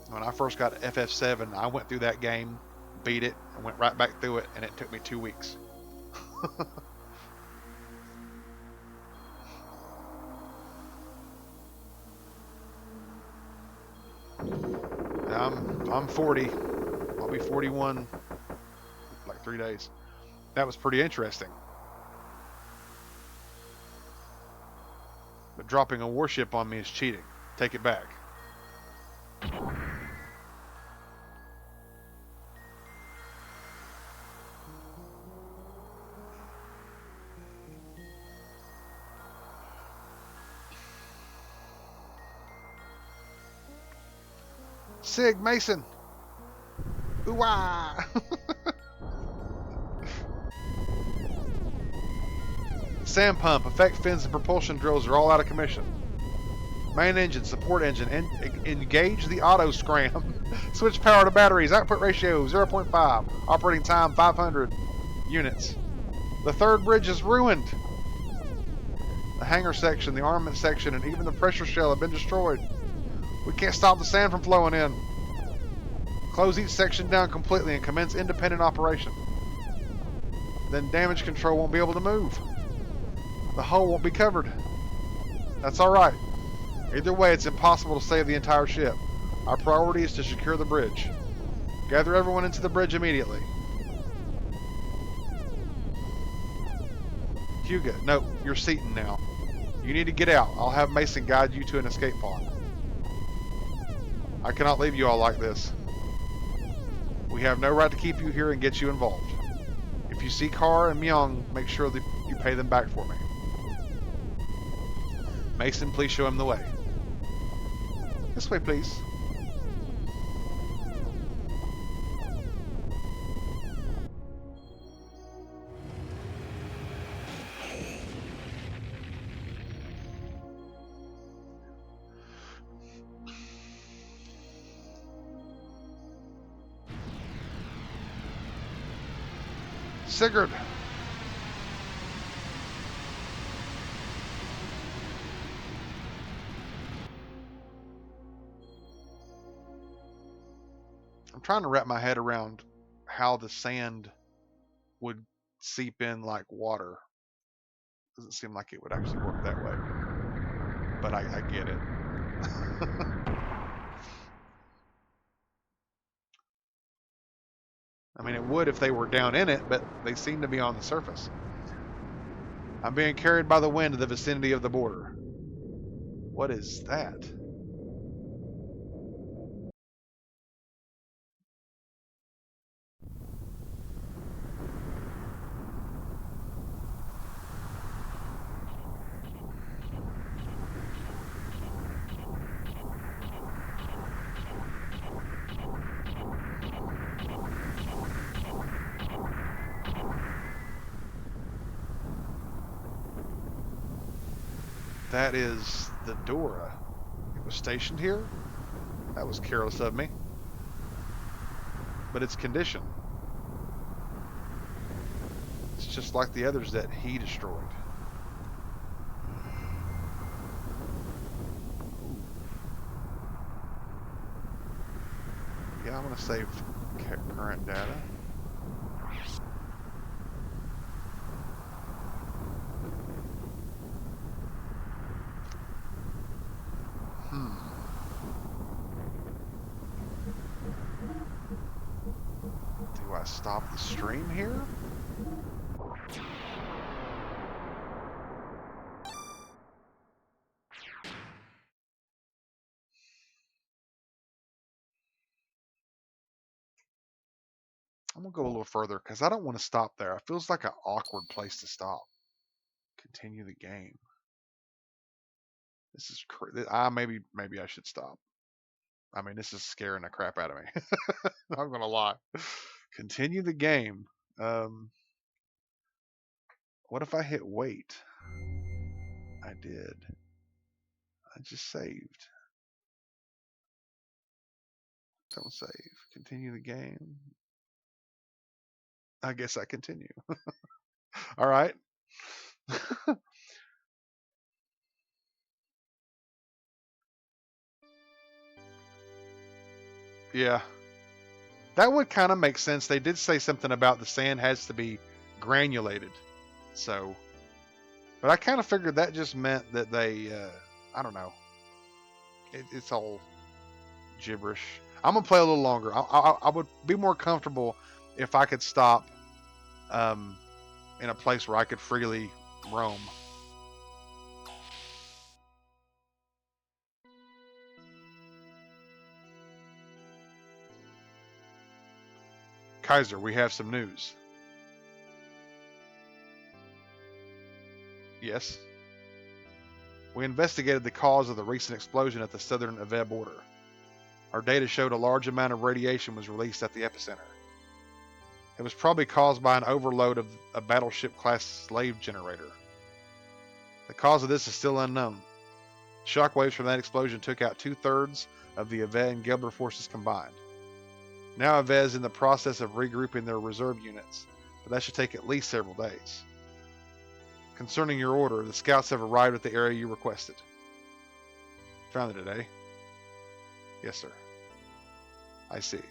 When I first got FF7, I went through that game, beat it, and went right back through it, and it took me 2 weeks. I'm 40. I'll be 41 like 3 days. That was pretty interesting. But dropping a warship on me is cheating. Take it back. Sig, Mason. Ooh-wah. Sand pump, effect fins, and propulsion drills are all out of commission. Main engine, support engine, engage the auto scram. Switch power to batteries, output ratio 0.5, operating time 500 units. The third bridge is ruined. The hangar section, the armament section, and even the pressure shell have been destroyed. We can't stop the sand from flowing in. Close each section down completely and commence independent operation. Then damage control won't be able to move. The hull won't be covered. That's alright. Either way, it's impossible to save the entire ship. Our priority is to secure the bridge. Gather everyone into the bridge immediately. Hugo, no, you're Seaton now. You need to get out. I'll have Mason guide you to an escape pod. I cannot leave you all like this. We have no right to keep you here and get you involved. If you see Kar and Myung, make sure that you pay them back for me. Mason, please show him the way. This way, please. Sigurd. I'm trying to wrap my head around how the sand would seep in like water. Doesn't seem like it would actually work that way. But I get it. I mean, it would if they were down in it, but they seem to be on the surface. I'm being carried by the wind to the vicinity of the border. What is that? That is the Dora. It was stationed here? That was careless of me. but it's condition. It's just like the others that he destroyed. Yeah, I'm going to save current data. Do I stop the stream here? I'm going to go a little further because I don't want to stop there. It feels like an awkward place to stop. Continue the game. This is maybe I should stop. I mean, this is scaring the crap out of me. I'm going to lie. Continue the game. What if I hit wait? I did. I just saved. Don't save. Continue the game. I guess I continue. All right. Yeah. That would kind of make sense. They did say something about the sand has to be granulated. So, but I kind of figured that just meant that they, I don't know. It's all gibberish. I'm going to play a little longer. I would be more comfortable if I could stop in a place where I could freely roam. Kaiser, we have some news. Yes. We investigated the cause of the recent explosion at the southern Ave border. Our data showed a large amount of radiation was released at the epicenter. It was probably caused by an overload of a battleship-class slave generator. The cause of this is still unknown. Shockwaves from that explosion took out 2/3 of the Ave and Gebler forces combined. Now Ave is in the process of regrouping their reserve units, but that should take at least several days. Concerning your order, the scouts have arrived at the area you requested. Found it today? Yes, sir. I see.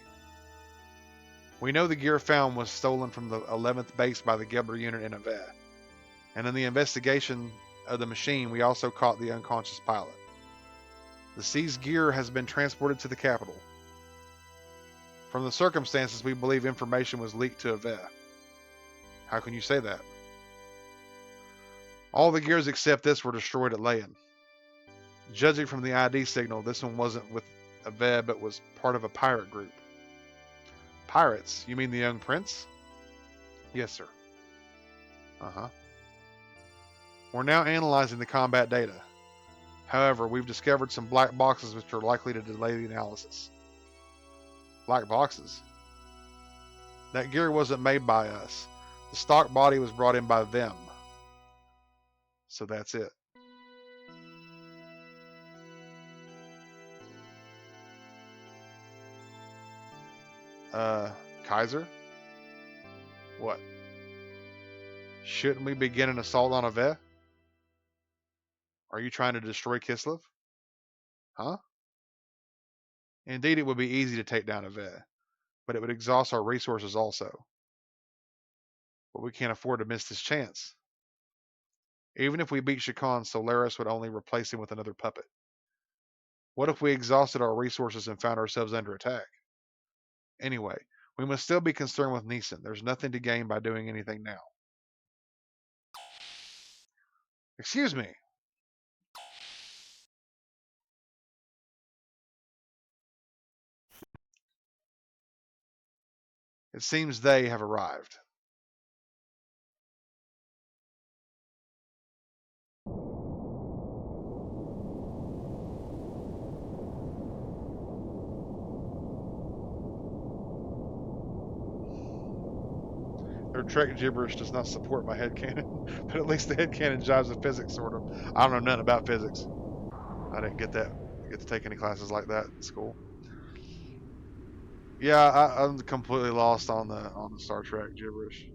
We know the gear found was stolen from the 11th base by the Gebler unit in Ave. And in the investigation of the machine, we also caught the unconscious pilot. The seized gear has been transported to the capital. From the circumstances, we believe information was leaked to Ave. How can you say that? All the gears except this were destroyed at Leyen. Judging from the ID signal, this one wasn't with Ave, but was part of a pirate group. Pirates? You mean the young prince? Yes, sir. Uh-huh. We're now analyzing the combat data. However, we've discovered some black boxes which are likely to delay the analysis. Black boxes? That gear wasn't made by us. The stock body was brought in by them. So that's it. Kaiser? What? Shouldn't we begin an assault on Ave? Are you trying to destroy Kislev? Huh? Indeed, it would be easy to take down Ave, but it would exhaust our resources also. But we can't afford to miss this chance. Even if we beat Shakan, Solaris would only replace him with another puppet. What if we exhausted our resources and found ourselves under attack? Anyway, we must still be concerned with Neeson. There's nothing to gain by doing anything now. Excuse me. It seems they have arrived. Their Trek gibberish does not support my headcanon, but at least the headcanon jives with physics, sort of. I don't know nothing about physics. I didn't get to take any classes like that in school. Yeah, I'm completely lost on the Star Trek gibberish.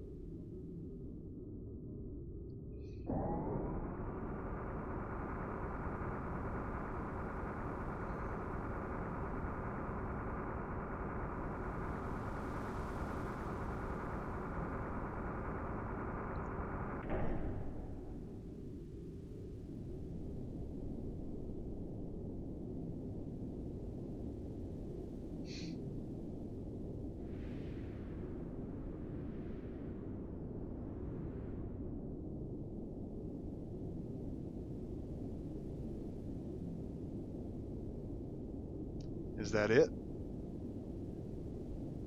Is that it?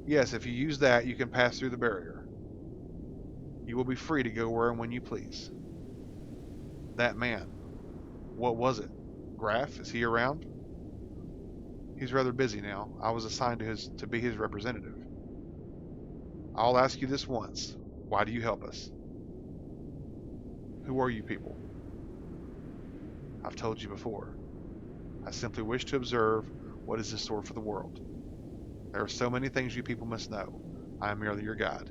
Yes, if you use that, you can pass through the barrier. You will be free to go where and when you please. That man, what was it? Graf, is he around? He's rather busy now. I was assigned to be his representative. I'll ask you this once. Why do you help us? Who are you people? I've told you before. I simply wish to observe what is in store for the world. There are so many things you people must know. I am merely your guide.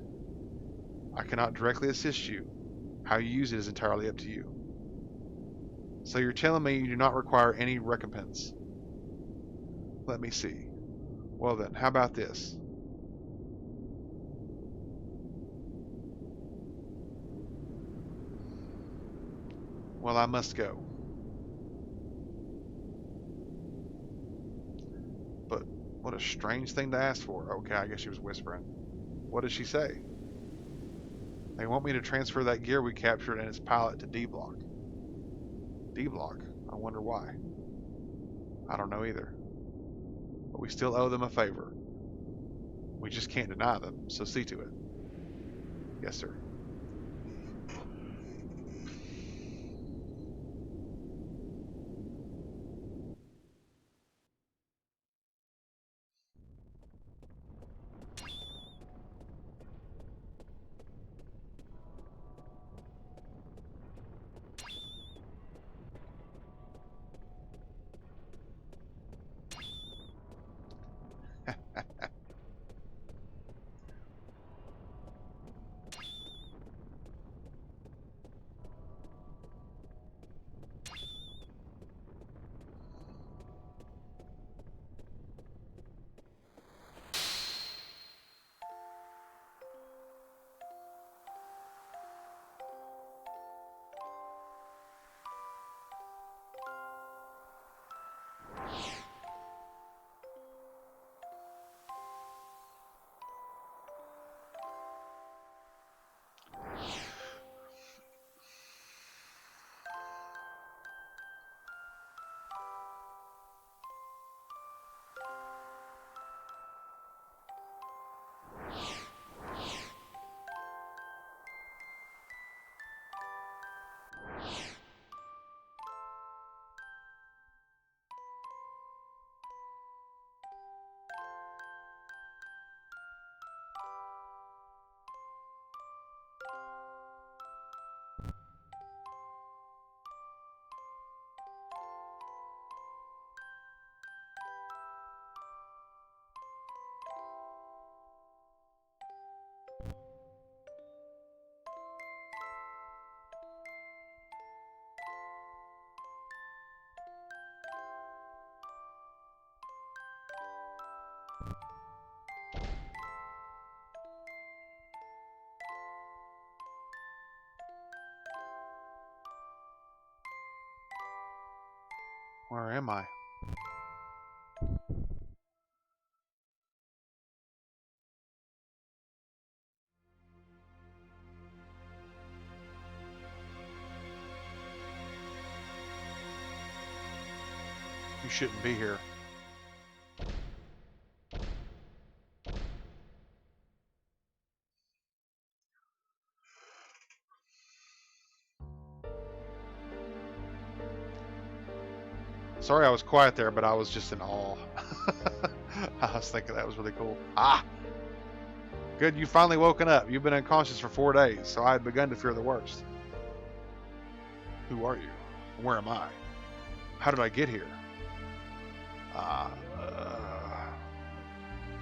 I cannot directly assist you. How you use it is entirely up to you. So you're telling me you do not require any recompense? Let me see. Well then, how about this? Well, I must go. But what a strange thing to ask for. Okay, I guess she was whispering. What did she say? They want me to transfer that gear we captured and its pilot to D Block. D Block? I wonder why. I don't know either. But we still owe them a favor. We just can't deny them, so see to it. Yes, sir. Where am I? You shouldn't be here. Sorry I was quiet there, but I was just in awe. I was thinking that was really cool. Ah! Good, you finally woken up. You've been unconscious for 4 days, so I had begun to fear the worst. Who are you? Where am I? How did I get here? Ah.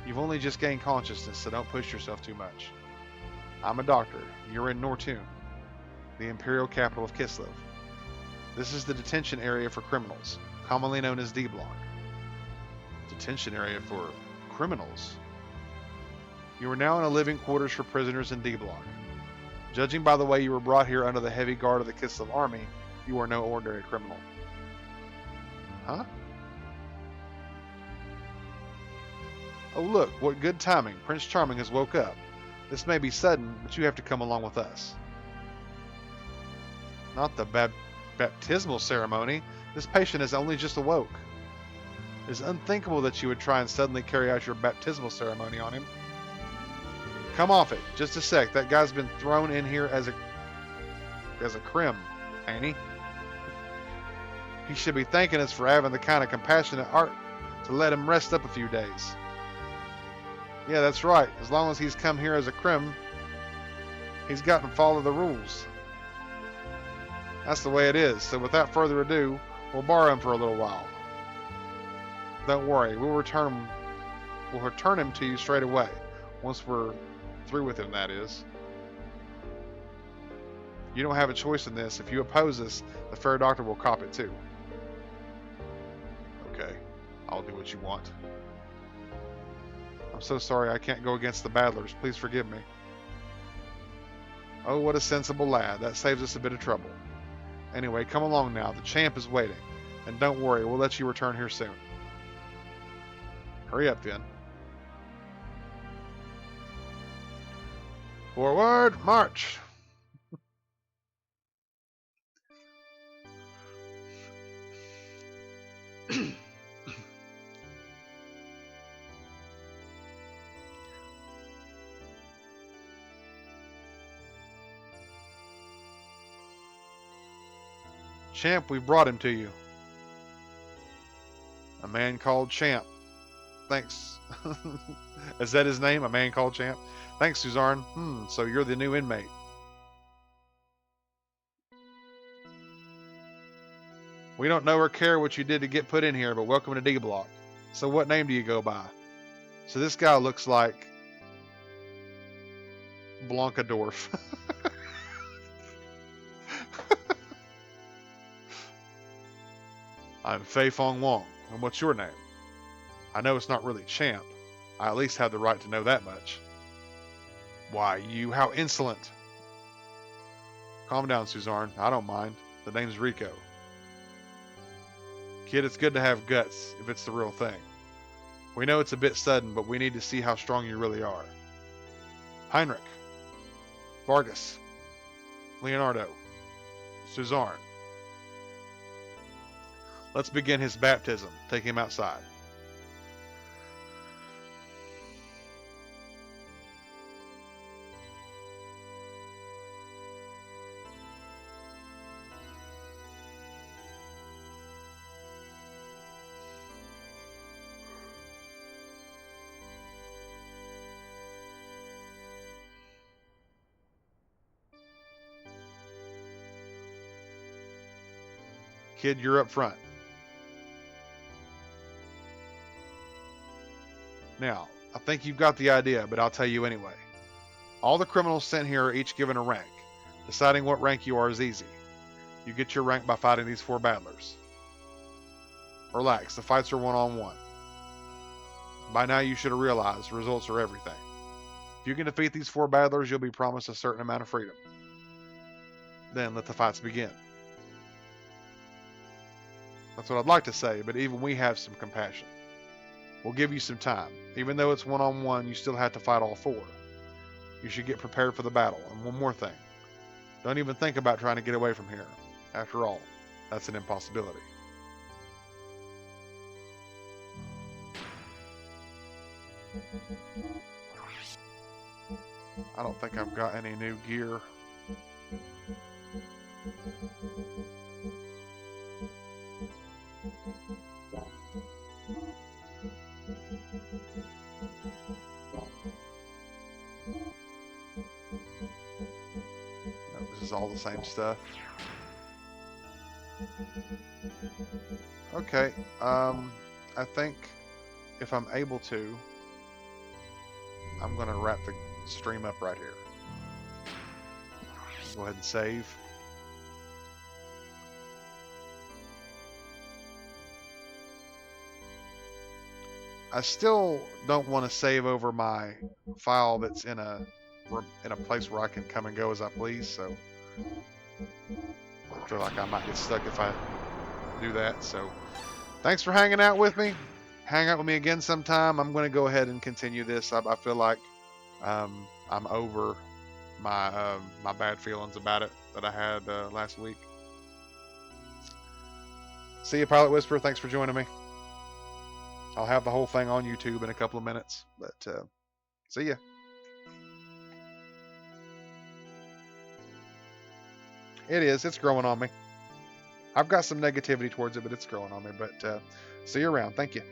You've only just gained consciousness, so don't push yourself too much. I'm a doctor. You're in Nortune, the imperial capital of Kislev. This is the detention area for criminals, commonly known as D Block. Detention area for criminals? You are now in a living quarters for prisoners in D Block. Judging by the way you were brought here under the heavy guard of the Kislev army, you are no ordinary criminal. Huh? Oh look, what good timing. Prince Charming has woke up. This may be sudden, but you have to come along with us. Not the baptismal ceremony. This patient has only just awoke. It is unthinkable that you would try and suddenly carry out your baptismal ceremony on him. Come off it. Just a sec. That guy's been thrown in here as a crim, ain't he? He should be thanking us for having the kind of compassionate heart to let him rest up a few days. Yeah, that's right. As long as he's come here as a crim, he's got to follow the rules. That's the way it is. So without further ado, we'll borrow him for a little while. Don't worry, we'll return him to you straight away. Once we're through with him, that is. You don't have a choice in this. If you oppose us, the fair doctor will cop it too. Okay, I'll do what you want. I'm so sorry I can't go against the battlers. Please forgive me. Oh, what a sensible lad. That saves us a bit of trouble. Anyway, come along now. The champ is waiting. And don't worry, we'll let you return here soon. Hurry up, then. Forward, march! Champ, we brought him to you. A man called Champ. Thanks. Is that his name? A man called Champ? Thanks, Suzanne. So you're the new inmate. We don't know or care what you did to get put in here, but welcome to D Block. So what name do you go by? So this guy looks like Blankadorf. I'm Fei Fong Wong. And what's your name? I know it's not really Champ. I at least have the right to know that much. Why, you, how insolent. Calm down, Suzanne. I don't mind. The name's Rico. Kid, it's good to have guts, if it's the real thing. We know it's a bit sudden, but we need to see how strong you really are. Heinrich. Vargas. Leonardo. Suzanne. Let's begin his baptism. Take him outside. Kid, you're up front. Now, I think you've got the idea, but I'll tell you anyway. All the criminals sent here are each given a rank. Deciding what rank you are is easy. You get your rank by fighting these 4 battlers. Relax, the fights are one-on-one. By now you should have realized results are everything. If you can defeat these 4 battlers, you'll be promised a certain amount of freedom. Then let the fights begin. That's what I'd like to say, but even we have some compassion. We'll give you some time. Even though it's one-on-one, you still have to fight all 4. You should get prepared for the battle. And one more thing. Don't even think about trying to get away from here. After all, that's an impossibility. I don't think I've got any new gear. No, this is all the same stuff. Okay, I think if I'm able to, I'm going to wrap the stream up right here. Go ahead and save. I still don't want to save over my file that's in a place where I can come and go as I please, so I feel like I might get stuck if I do that. So thanks for hanging out with me. Hang out with me again sometime. I'm going to go ahead and continue this. I feel like I'm over my bad feelings about it that I had last week. See you, Pilot Whisperer. Thanks for joining me. I'll have the whole thing on YouTube in a couple of minutes, but see ya. It is. It's growing on me. I've got some negativity towards it, but it's growing on me. But see you around. Thank you.